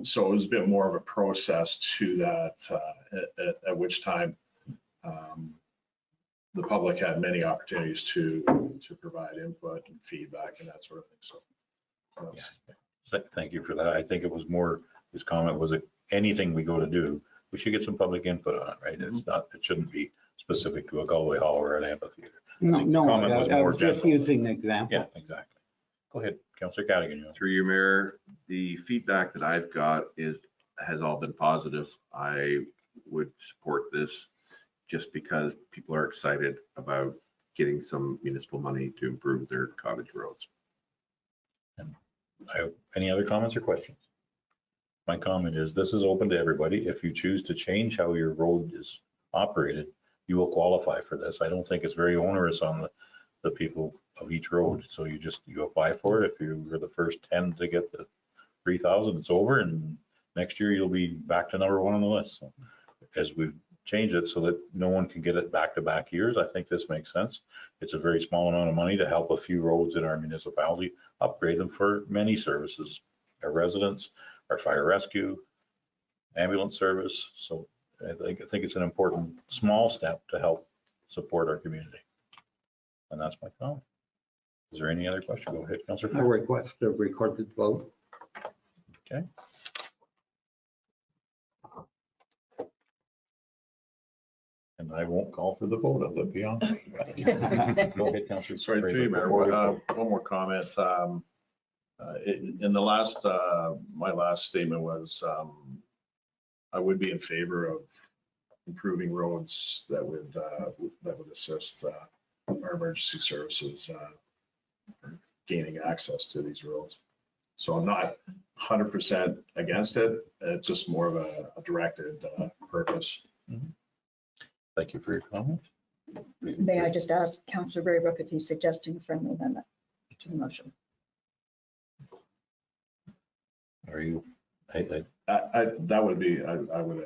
So it was a bit more of a process to that, at which time the public had many opportunities to provide input and feedback and that sort of thing. So that's, Thank you for that. I think it was more, his comment was that anything we go to do, we should get some public input on it, right? It's not, it shouldn't be specific to a Galway Hall or an amphitheater. No, comment was I more was just general. using an example. Yeah, exactly. Go ahead, Councillor Cadigan. Through you, Mayor, the feedback that I've got has all been positive. I would support this just because people are excited about getting some municipal money to improve their cottage roads. Any other comments or questions? My comment is this is open to everybody. If you choose to change how your road is operated, you will qualify for this. I don't think it's very onerous on the people of each road. So you apply for it. If you were the first 10 to get the 3,000, it's over, and next year you'll be back to number 1 on the list. So as we change it so that no one can get it back-to-back years, I think this makes sense. It's a very small amount of money to help a few roads in our municipality, upgrade them for many services, our residents, our fire rescue, ambulance service. So I think it's an important small step to help support our community. And that's my comment. Is there any other question? Go ahead, Councillor. I request a recorded vote. Okay. And I won't call for the vote, I'll let it be on. Go ahead, Councillor. sorry, through you, Mayor. One more comment. In the last, my last statement was I would be in favor of improving roads that would assist our emergency services gaining access to these roads. So I'm not 100% against it. It's just more of a directed purpose. Thank you for your comment. May I just ask Councillor Berrybrook if he's suggesting a friendly amendment to the motion? Are you? That would be, I would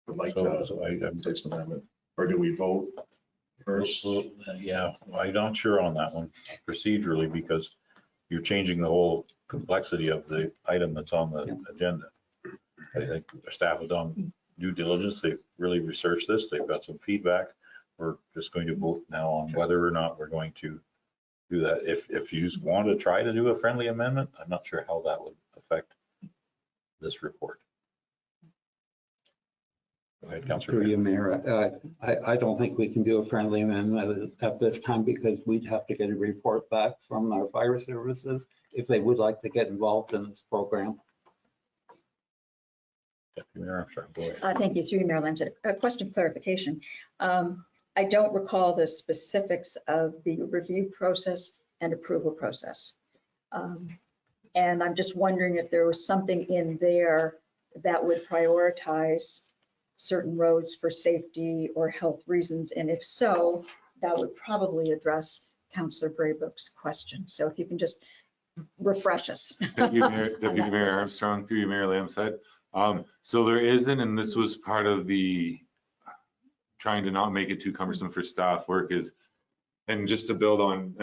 like to take some amendment. Or do we vote first? Yeah, I'm not sure on that one procedurally, because you're changing the whole complexity of the item that's on the agenda. I think our staff have done due diligence. They've really researched this. They've got some feedback. We're just going to vote now on whether or not we're going to do that. If you just want to try to do a friendly amendment, I'm not sure how that would affect this report. Go ahead, Councillor. Through you, Mayor. I don't think we can do a friendly amendment at this time because we'd have to get a report back from our fire services if they would like to get involved in this program. Deputy Mayor Armstrong, go ahead. Thank you. Through you, Mayor Lambert. A question of clarification. I don't recall the specifics of the review process and approval process. And I'm just wondering if there was something in there that would prioritize certain roads for safety or health reasons. And if so, that would probably address Councillor Braybrook's question. So if you can just refresh us. Deputy Mayor Armstrong, through you, Mayor Lambshead. So there isn't, and this was part of the trying to not make it too cumbersome for staff work is, and just to build on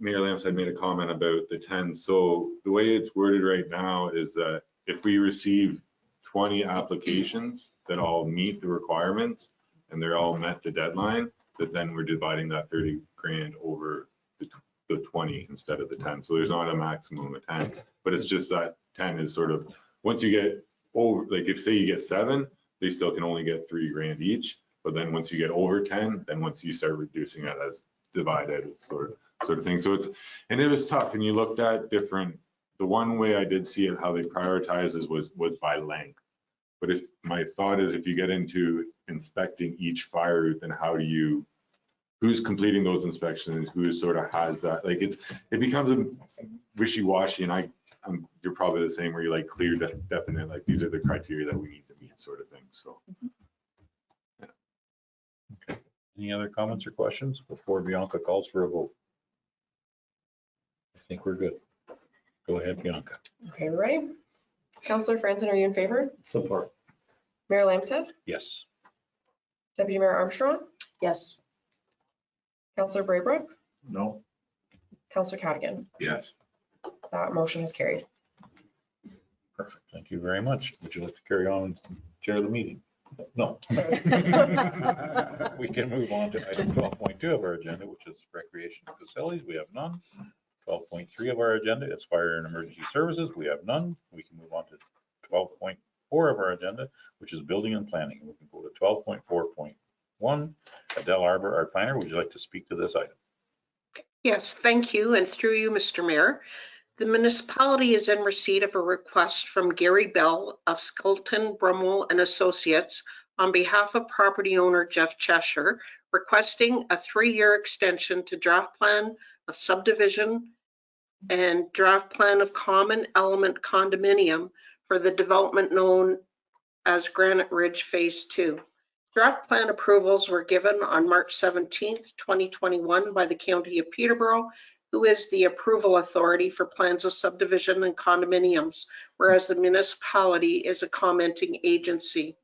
Mayor Lamps had made a comment about the 10. So the way it's worded right now is that if we receive 20 applications that all meet the requirements and they're all met the deadline, that then we're dividing that 30 grand over the 20 instead of the 10. So there's not a maximum of 10, but it's just that 10 is sort of, once you get over, like if say you get 7, they still can only get 3 grand each. But then once you get over 10, then once you start reducing it as divided sort of thing. So it's, and it was tough. And you looked at different, the one way I did see it, how they prioritize is was by length. But if my thought is if you get into inspecting each fire route, then how do you, who's completing those inspections, who sort of has that, like it becomes wishy-washy, and you're probably the same where you're like clear, definite, like these are the criteria that we need to meet sort of thing, so. Yeah. Okay. Any other comments or questions before Bianca calls for a vote? I think we're good. Go ahead, Bianca. Okay, we're ready. Councillor Franzen, are you in favor? Support. Mayor Lamstead? Yes. Deputy Mayor Armstrong? Yes. Councillor Braybrook? No. Councillor Cadigan? Yes. That motion is carried. Perfect. Thank you very much. Would you like to carry on and chair the meeting? No. We can move on to item 12.2 of our agenda, which is recreation facilities. We have none. 12.3 of our agenda is fire and emergency services. We have none. We can move on to 12.4 of our agenda, which is building and planning. We can go to 12.4.1. Adele Arbor, our planner, would you like to speak to this item? Yes, thank you. And through you, Mr. Mayor, the municipality is in receipt of a request from Gary Bell of Skelton, Brumwell and Associates on behalf of property owner Jeff Cheshire, requesting a 3-year extension to draft plan of subdivision and draft plan of common element condominium for the development known as Granite Ridge Phase 2. Draft plan approvals were given on March 17th, 2021 by the County of Peterborough, who is the approval authority for plans of subdivision and condominiums, whereas the municipality is a commenting agency.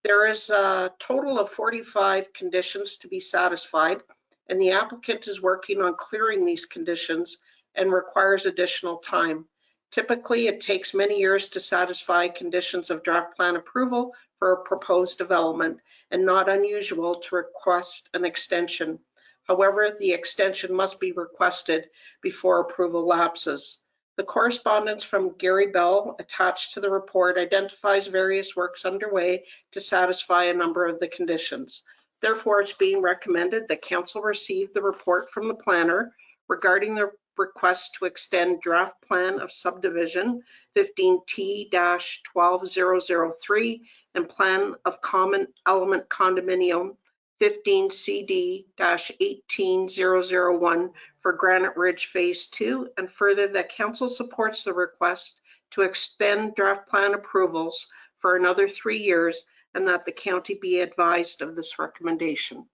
There is a total of 45 conditions to be satisfied, and the applicant is working on clearing these conditions and requires additional time. Typically, it takes many years to satisfy conditions of draft plan approval for a proposed development, and not unusual to request an extension. However, the extension must be requested before approval lapses. The correspondence from Gary Bell attached to the report identifies various works underway to satisfy a number of the conditions. Therefore, it's being recommended that council receive the report from the planner regarding the request to extend draft plan of subdivision 15T-12003 and plan of common element condominium 15CD-18001 for Granite Ridge Phase 2, and further that council supports the request to extend draft plan approvals for another 3 years, and that the county be advised of this recommendation.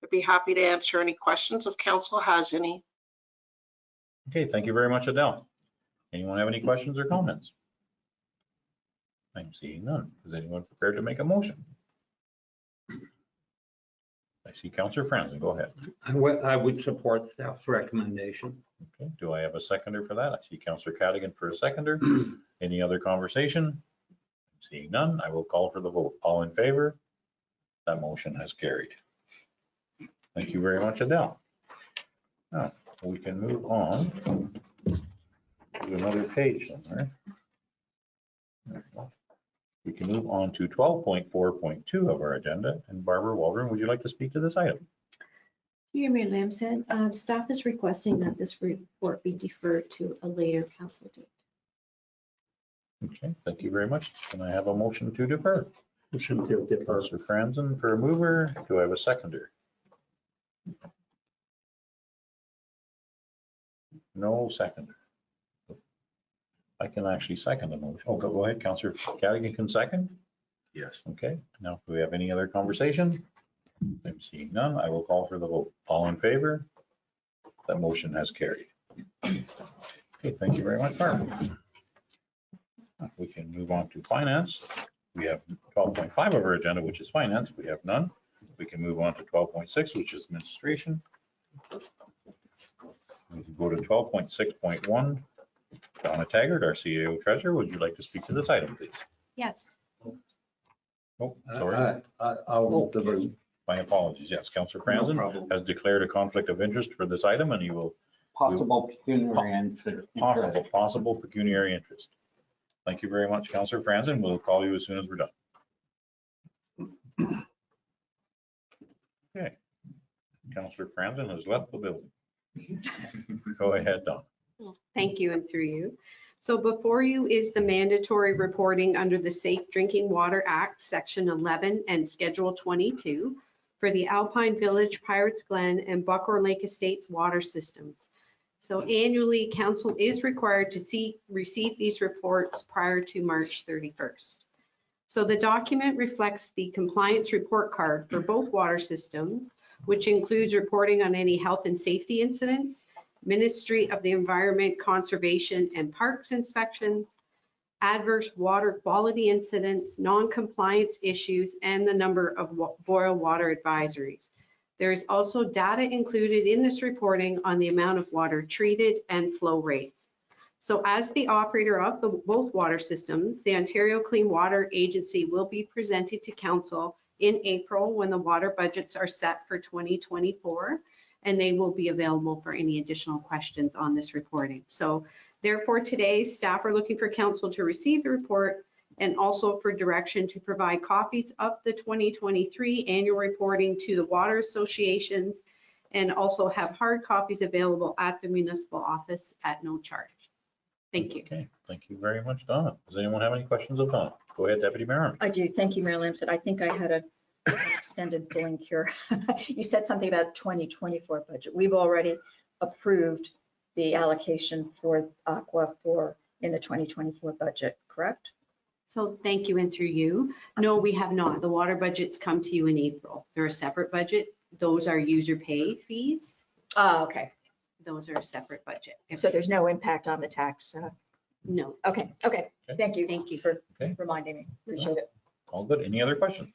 I'd be happy to answer any questions if council has any. Okay, thank you very much, Adele. Anyone have any questions or comments? I'm seeing none. Is anyone prepared to make a motion? I see Councillor Franzen. Go ahead. I would support staff's recommendation. Okay, do I have a seconder for that? I see Councillor Cadigan for a seconder. Any other conversation? Seeing none, I will call for the vote. All in favor? That motion has carried. Thank you very much, Adele. Now, we can move on to another page somewhere. We can move on to 12.4.2 of our agenda. And Barbara Waldron, would you like to speak to this item? Here, Mayor Lamstead, staff is requesting that this report be deferred to a later council date. Okay, thank you very much. Can I have a motion to defer? Motion to defer. Councillor Franzen for a mover. Do I have a seconder? No seconder. I can actually second the motion. Oh, go ahead, Councillor Cadigan can second. Yes. Okay, now do we have any other conversation? I'm seeing none. I will call for the vote. All in favor? That motion has carried. Okay, thank you very much, Barbara. We can move on to finance. We have 12.5 of our agenda, which is finance. We have none. We can move on to 12.6, which is administration. We can go go to 12.6.1. Donna Taggart, our CAO treasurer, would you like to speak to this item, please? Yes. Oh, sorry, I'll move the room. my apologies. Yes, Councillor No Franzen problem. has declared a conflict of interest for this item, and he will Possible pecuniary interest. possible pecuniary interest. Thank you very much, Councillor Franzen. We'll call you as soon as we're done. Okay. Councillor Franzen has left the building. Go ahead, Don. Thank you, and through you. So before you is the mandatory reporting under the Safe Drinking Water Act, Section 11 and Schedule 22 for the Alpine Village, Pirates Glen, and Buckhorn Lake Estates water systems. So annually, council is required to receive these reports prior to March 31st. So the document reflects the compliance report card for both water systems, which includes reporting on any health and safety incidents, Ministry of the Environment, Conservation and Parks inspections, adverse water quality incidents, non-compliance issues, and the number of boil water advisories. There is also data included in this reporting on the amount of water treated and flow rates. So as the operator of both water systems, the Ontario Clean Water Agency will be presented to council in April when the water budgets are set for 2024, and they will be available for any additional questions on this reporting. So therefore today, staff are looking for council to receive the report and also for direction to provide copies of the 2023 annual reporting to the water associations and also have hard copies available at the municipal office at no charge. Thank you. Okay, thank you very much, Donna. Does anyone have any questions of Donna? Go ahead, Deputy Mayor Armstrong. I do. Thank you, Mayor Lamson. I think I had an extended billing cure. You said something about 2024 budget. We've already approved the allocation for Aqua in the 2024 budget, correct? So thank you, and through you. No, we have not. The water budgets come to you in April. They're a separate budget. Those are user pay fees. Oh, okay. Those are a separate budget. So there's no impact on the tax. No. Okay. Thank you. Thank you. For Okay. reminding me. Appreciate it. All good. Any other questions?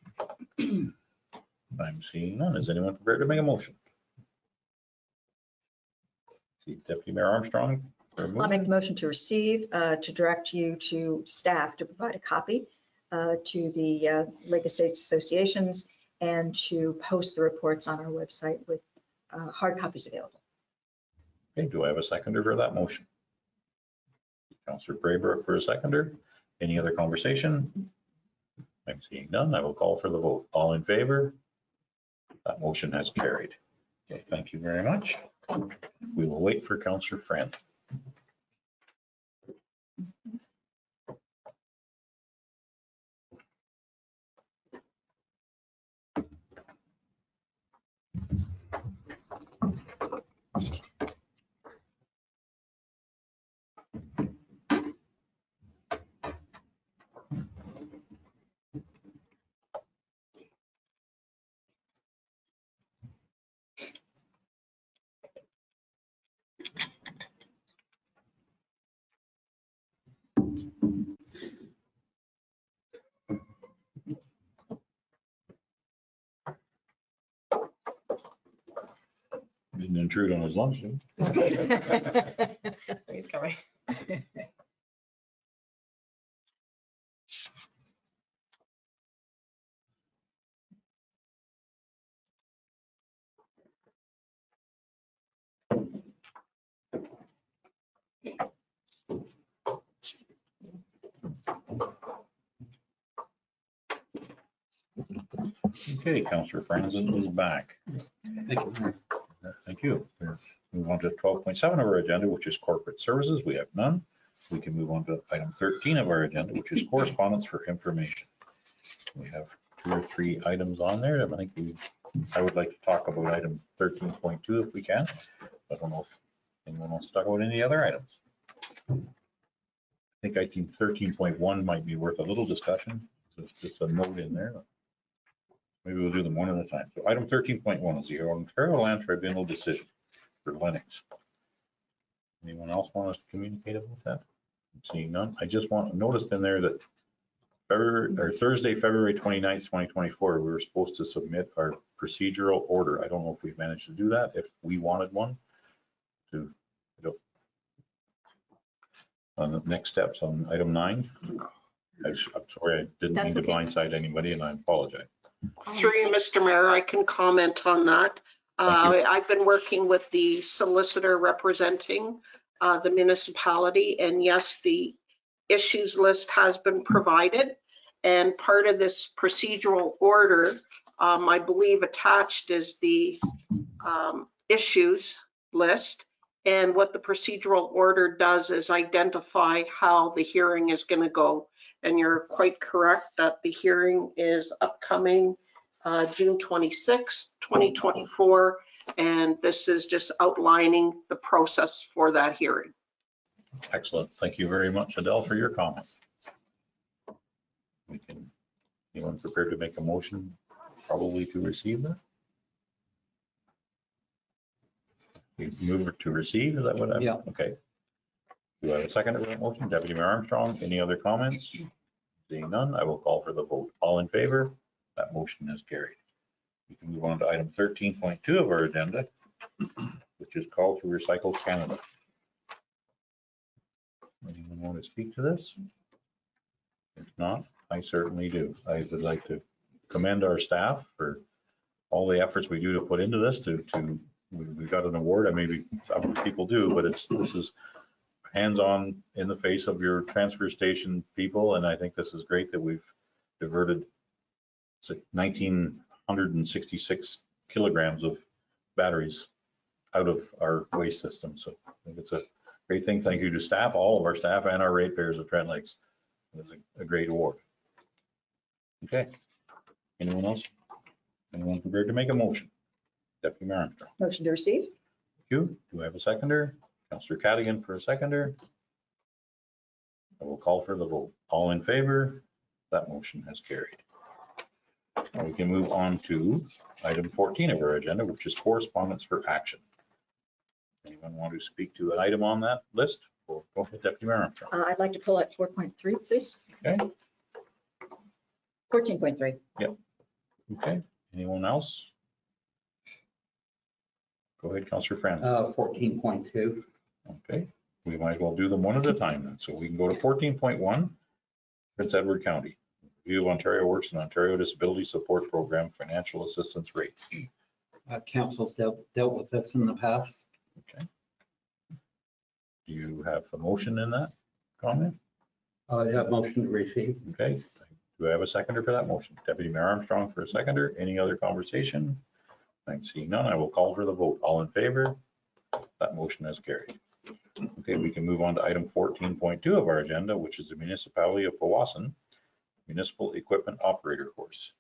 I'm seeing none. Is anyone prepared to make a motion? See Deputy Mayor Armstrong. I'll make the motion to receive, to direct you to staff to provide a copy to the Lake Estates Associations and to post the reports on our website with hard copies available. Okay, do I have a seconder for that motion? Councillor Braybrook for a seconder. Any other conversation? I'm seeing none. I will call for the vote. All in favor? That motion has carried. Okay, thank you very much. We will wait for Councillor Friend. Didn't intrude on his lunch, did he? He's coming. Okay, Councillor Franzen is back. Thank you. Thank you. Move on to 12.7 of our agenda, which is corporate services. We have none. We can move on to item 13 of our agenda, which is correspondence for information. We have 2 or 3 items on there. I would like to talk about item 13.2 if we can. I don't know if anyone wants to talk about any other items. I think item 13.1 might be worth a little discussion. So it's just a note in there. Maybe we'll do them one at a time. So item 13.1 is the Ontario Land Tribunal decision for Lennox. Anyone else want us to communicate about that? I'm seeing none. I just noticed in there that Thursday, February 29th, 2024, we were supposed to submit our procedural order. I don't know if we've managed to do that, if we wanted one. I On the next steps on item 9. I'm sorry, I didn't mean That's to okay. blindside anybody, and I apologize. Through you, Mr. Mayor, I can comment on that. Thank you. I've been working with the solicitor representing the municipality, and yes, the issues list has been provided. And part of this procedural order, I believe attached is the issues list. And what the procedural order does is identify how the hearing is going to go. And you're quite correct that the hearing is upcoming June 26, 2024. And this is just outlining the process for that hearing. Excellent. Thank you very much, Adele, for your comments. Anyone prepared to make a motion probably to receive that? We move to receive, is that what? Yeah. Okay. Do I have a second to that motion? Deputy Mayor Armstrong, any other comments? Seeing none, I will call for the vote. All in favor? That motion is carried. We can move on to item 13.2 of our agenda, which is call to Recycle Canada. Anyone want to speak to this? If not, I certainly do. I would like to commend our staff for all the efforts we do to put into this. We got an award, and maybe some people do, but this is hands-on in the face of your transfer station people, and I think this is great that we've diverted 1,966 kilograms of batteries out of our waste system. So I think it's a great thing. Thank you to staff, all of our staff, and our ratepayers of Trent Lakes. It was a great award. Okay. Anyone else? Anyone prepared to make a motion? Deputy Mayor Armstrong. Motion to receive? Thank you. Do I have a seconder? Councillor Cadigan for a seconder. I will call for the vote. All in favor? That motion has carried. Now we can move on to item 14 of our agenda, which is correspondence for action. Anyone want to speak to an item on that list? Go ahead, Deputy Mayor Armstrong. I'd like to pull out 4.3, please. Okay. 14.3. Okay. Anyone else? Go ahead, Councillor Fran. 14.2. Okay. We might as well do them one at a time then. So we can go to 14.1, Prince Edward County. Review of Ontario Works and Ontario Disability Support Program financial assistance rates. Council's dealt with this in the past. Okay. Do you have a motion in that comment? I have motion to receive. Okay. Do I have a seconder for that motion? Deputy Mayor Armstrong for a seconder. Any other conversation? I'm seeing none. I will call for the vote. All in favor? That motion is carried. Okay, we can move on to item 14.2 of our agenda, which is the Municipality of Powassan Municipal Equipment Operator Course.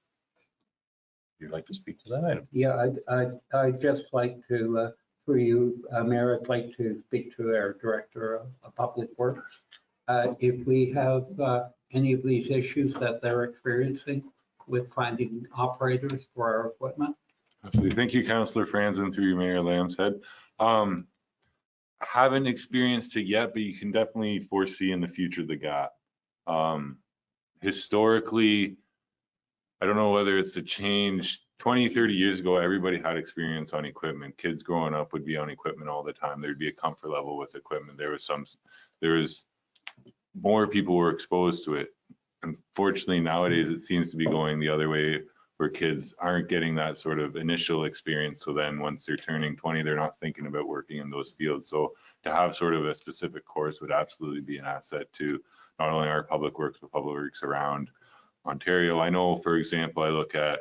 Would you like to speak to that item? Yeah, I'd just like to, for you, Mayor, I'd like to speak to our Director of Public Works. If we have any of these issues that they're experiencing with finding operators for our equipment. Absolutely. Thank you, Councillor Franzen, through Mayor Lambshead. Haven't experienced it yet, but you can definitely foresee in the future the gap. Historically, I don't know whether it's a change. 20, 30 years ago, everybody had experience on equipment. Kids growing up would be on equipment all the time. There'd be a comfort level with equipment. There was more people were exposed to it. Unfortunately, nowadays it seems to be going the other way, where kids aren't getting that sort of initial experience. So then once they're turning 20, they're not thinking about working in those fields. So to have sort of a specific course would absolutely be an asset to not only our public works, but public works around Ontario. I know, for example, I look at,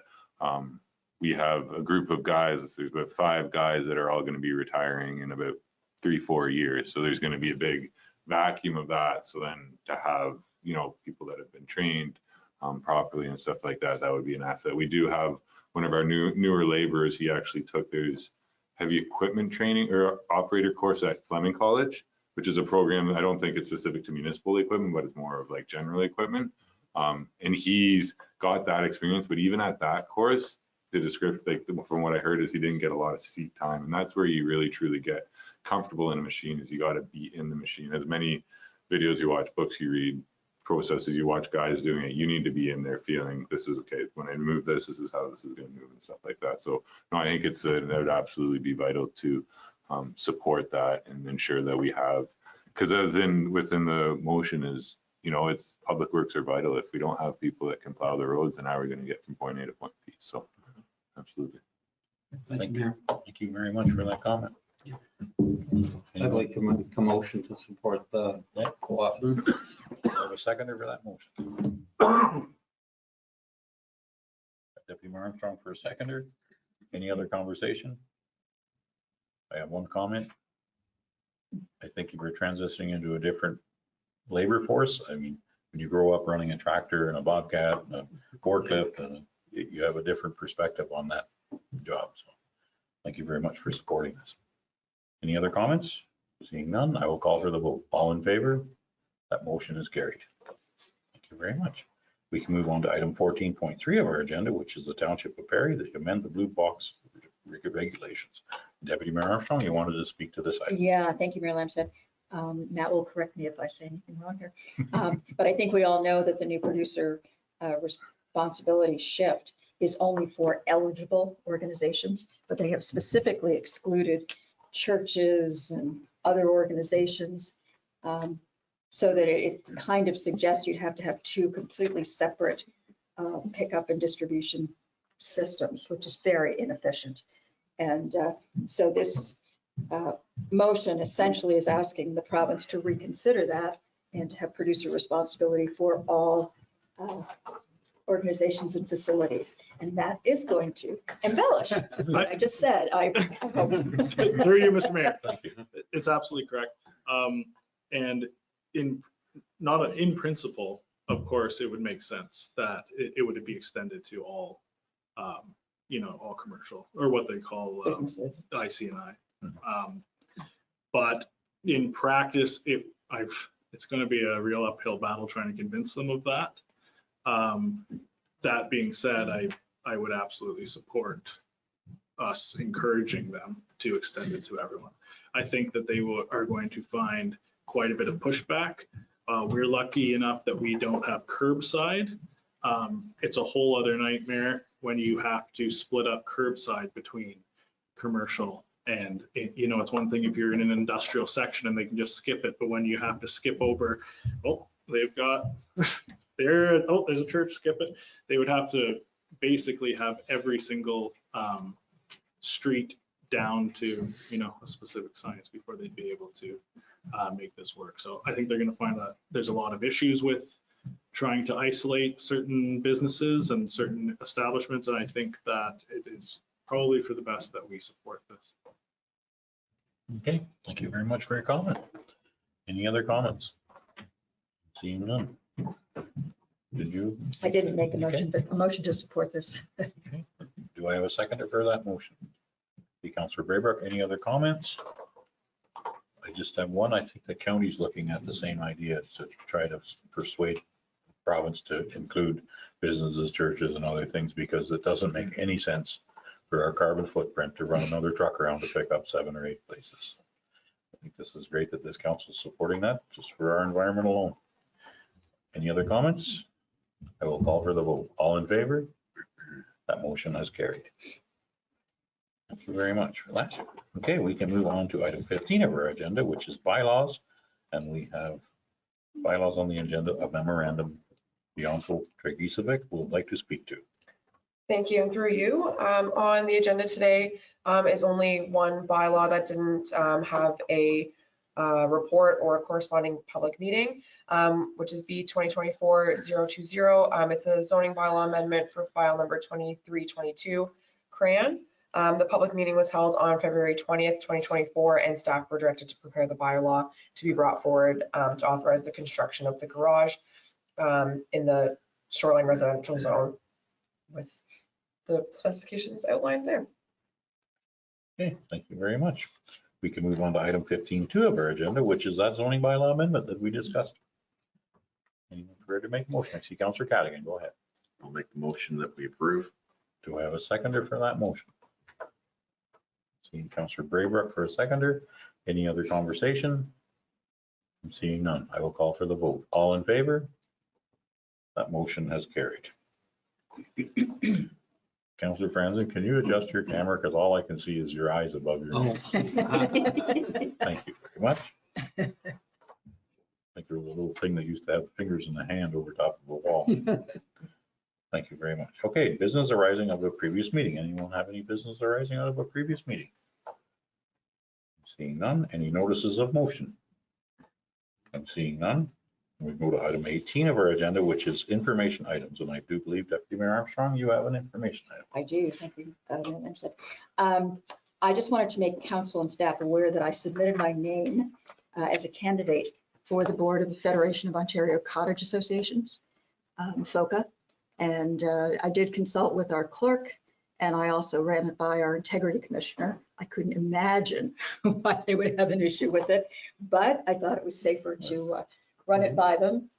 we have a group of guys, there's about 5 guys that are all going to be retiring in about 3-4 years. So there's going to be a big vacuum of that. So then to have, people that have been trained properly and stuff like that, that would be an asset. We do have one of our newer laborers, he actually took there's heavy equipment training or operator course at Fleming College, which is a program, I don't think it's specific to municipal equipment, but it's more of like general equipment. And he's got that experience, but even at that course, the description, like from what I heard, is he didn't get a lot of seat time. And that's where you really truly get comfortable in a machine, is you got to be in the machine. As many videos you watch, books you read, processes you watch guys doing it, you need to be in there feeling this is okay. When I move this is how this is going to move and stuff like that. So no, I think that would absolutely be vital to support that and ensure that we have because as in, within the motion is, you know, it's public works are vital. If we don't have people that can plow the roads, then how are we going to get from point A to point B? So absolutely. Thank you. Thank you very much for that comment. I'd like to make a motion to support the co-op. Do I have a seconder for that motion? Deputy Mayor Armstrong for a seconder. Any other conversation? I have one comment. I think if you're transitioning into a different labor force, I mean, when you grow up running a tractor and a bobcat and a forklift, and you have a different perspective on that job. So thank you very much for supporting this. Any other comments? Seeing none, I will call for the vote. All in favor? That motion is carried. Thank you very much. We can move on to item 14.3 of our agenda, which is the Township of Perry that amend the blue box regulations. Deputy Mayor Armstrong, you wanted to speak to this item. Yeah, thank you, Mayor Lamstead. Matt will correct me if I say anything wrong here. But I think we all know that the new producer responsibility shift is only for eligible organizations, but they have specifically excluded churches and other organizations, so that it kind of suggests you'd have to have two completely separate pickup and distribution systems, which is very inefficient. And so this motion essentially is asking the province to reconsider that and to have producer responsibility for all organizations and facilities. And that is going to embellish what I just said. I hope. Through you, Mr. Mayor. Thank you. It's absolutely correct. And in principle, of course, it would make sense that it would be extended to all, all commercial, or what they call Businesses. IC&I. But in practice, it's going to be a real uphill battle trying to convince them of that. That being said, I would absolutely support us encouraging them to extend it to everyone. I think that they are going to find quite a bit of pushback. We're lucky enough that we don't have curbside. It's a whole other nightmare when you have to split up curbside between commercial and, it's one thing if you're in an industrial section and they can just skip it, but when you have to skip over, they've got there's a church, skip it. They would have to basically have every single street down to, a specific science before they'd be able to make this work. So I think they're going to find that there's a lot of issues with trying to isolate certain businesses and certain establishments. And I think that it is probably for the best that we support this. Okay, thank you very much for your comment. Any other comments? Seeing none. Did you? I didn't make the motion, but a motion to support this. Okay. Do I have a seconder for that motion? The Councillor Braybrook, any other comments? I just have one. I think the county's looking at the same idea to try to persuade the province to include businesses, churches, and other things, because it doesn't make any sense for our carbon footprint to run another truck around to pick up 7 or 8 places. I think this is great that this council is supporting that, just for our environment alone. Any other comments? I will call for the vote. All in favor? That motion has carried. Thank you very much for that. Okay, we can move on to item 15 of our agenda, which is bylaws. And we have bylaws on the agenda, a memorandum Bianco Tregicevic would like to speak to. Thank you. And through you, on the agenda today is only one bylaw that didn't have a report or a corresponding public meeting, which is B 2024-020. It's a zoning bylaw amendment for file number 2322, CRAN. The public meeting was held on February 20th, 2024, and staff were directed to prepare the bylaw to be brought forward to authorize the construction of the garage in the shoreline residential zone with the specifications outlined there. Okay, thank you very much. We can move on to item 15.2 of our agenda, which is that zoning bylaw amendment that we discussed. Anyone prepared to make a motion? I see Councillor Cadigan. Go ahead. I'll make the motion that we approve. Do I have a seconder for that motion? Seeing Councillor Braybrook for a seconder. Any other conversation? I'm seeing none. I will call for the vote. All in favor? That motion has carried. Councillor Franzen, can you adjust your camera? Because all I can see is your eyes above your nose. Thank you very much. like there was a little thing that used to have fingers in the hand over top of a wall. Thank you very much. Okay, business arising of a previous meeting. Anyone have any business arising out of a previous meeting? Seeing none. Any notices of motion? I'm seeing none. We go to item 18 of our agenda, which is information items. And I do believe Deputy Mayor Armstrong, you have an information item. I do, thank you. I just wanted to make council and staff aware that I submitted my name as a candidate for the board of the Federation of Ontario Cottage Associations, FOCA. And I did consult with our clerk, and I also ran it by our integrity commissioner. I couldn't imagine why they would have an issue with it, but I thought it was safer to run it by them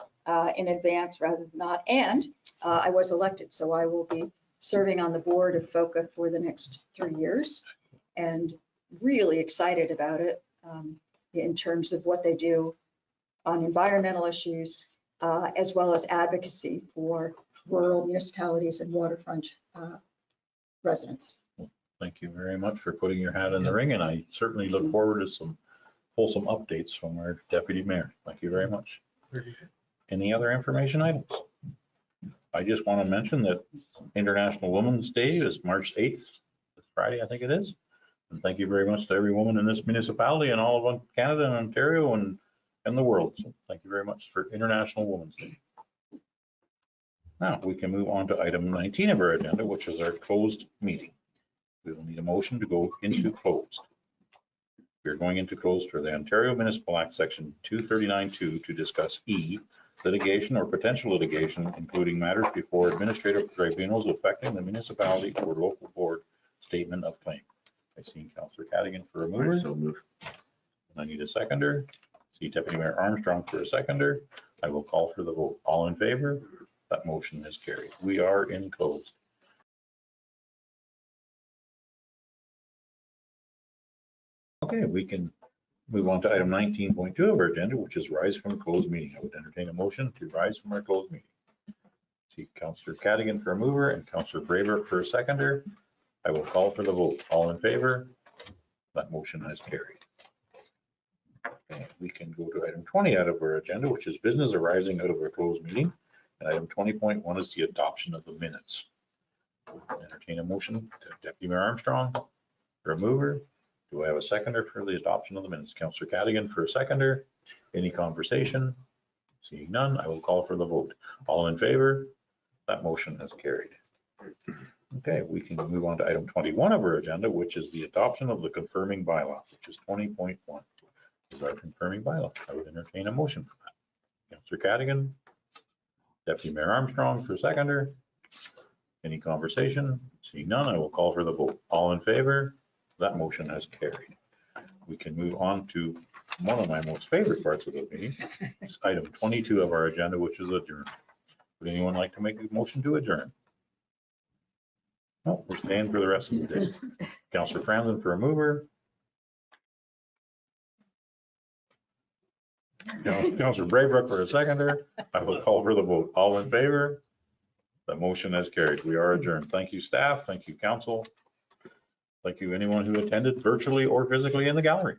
in advance rather than not. And I was elected, so I will be serving on the board of FOCA for the next 3 years, and really excited about it in terms of what they do on environmental issues, as well as advocacy for rural municipalities and waterfront residents. Thank you very much for putting your hat in the ring, and I certainly look forward to some wholesome updates from our deputy mayor. Thank you very much. Any other information items? I just want to mention that International Women's Day is March 8th, this Friday, I think it is. And thank you very much to every woman in this municipality and all of Canada and Ontario and the world. So thank you very much for International Women's Day. Now we can move on to item 19 of our agenda, which is our closed meeting. We will need a motion to go into closed. We are going into closed for the Ontario Municipal Act Section 239(2) to discuss E, litigation or potential litigation, including matters before administrative tribunals affecting the municipality or local board statement of claim. I see Councillor Cadigan for a mover. So move. I need a seconder. See Deputy Mayor Armstrong for a seconder. I will call for the vote. All in favor? That motion is carried. We are in closed. Okay, we can move on to item 19.2 of our agenda, which is rise from a closed meeting. I would entertain a motion to rise from our closed meeting. See Councillor Cadigan for a mover and Councillor Braver for a seconder. I will call for the vote. All in favor? That motion is carried. Okay, we can go to item 20 out of our agenda, which is business arising out of a closed meeting. And item 20.1 is the adoption of the minutes. Entertain a motion to Deputy Mayor Armstrong for a mover. Do I have a seconder for the adoption of the minutes? Councillor Cadigan for a seconder. Any conversation? Seeing none, I will call for the vote. All in favor? That motion has carried. Okay, we can move on to item 21 of our agenda, which is the adoption of the confirming bylaw, which is 20.1. Is our confirming bylaw. I would entertain a motion for that. Councillor Cadigan, Deputy Mayor Armstrong for seconder. Any conversation? Seeing none, I will call for the vote. All in favor? That motion has carried. We can move on to one of my most favorite parts of the meeting. It's item 22 of our agenda, which is adjourn. Would anyone like to make a motion to adjourn? No, we're staying for the rest of the day. Councillor Franzen for a mover. Councillor Braybrook for a seconder. I will call for the vote. All in favor? The motion has carried. We are adjourned. Thank you, staff. Thank you, council. Thank you, anyone who attended virtually or physically in the gallery.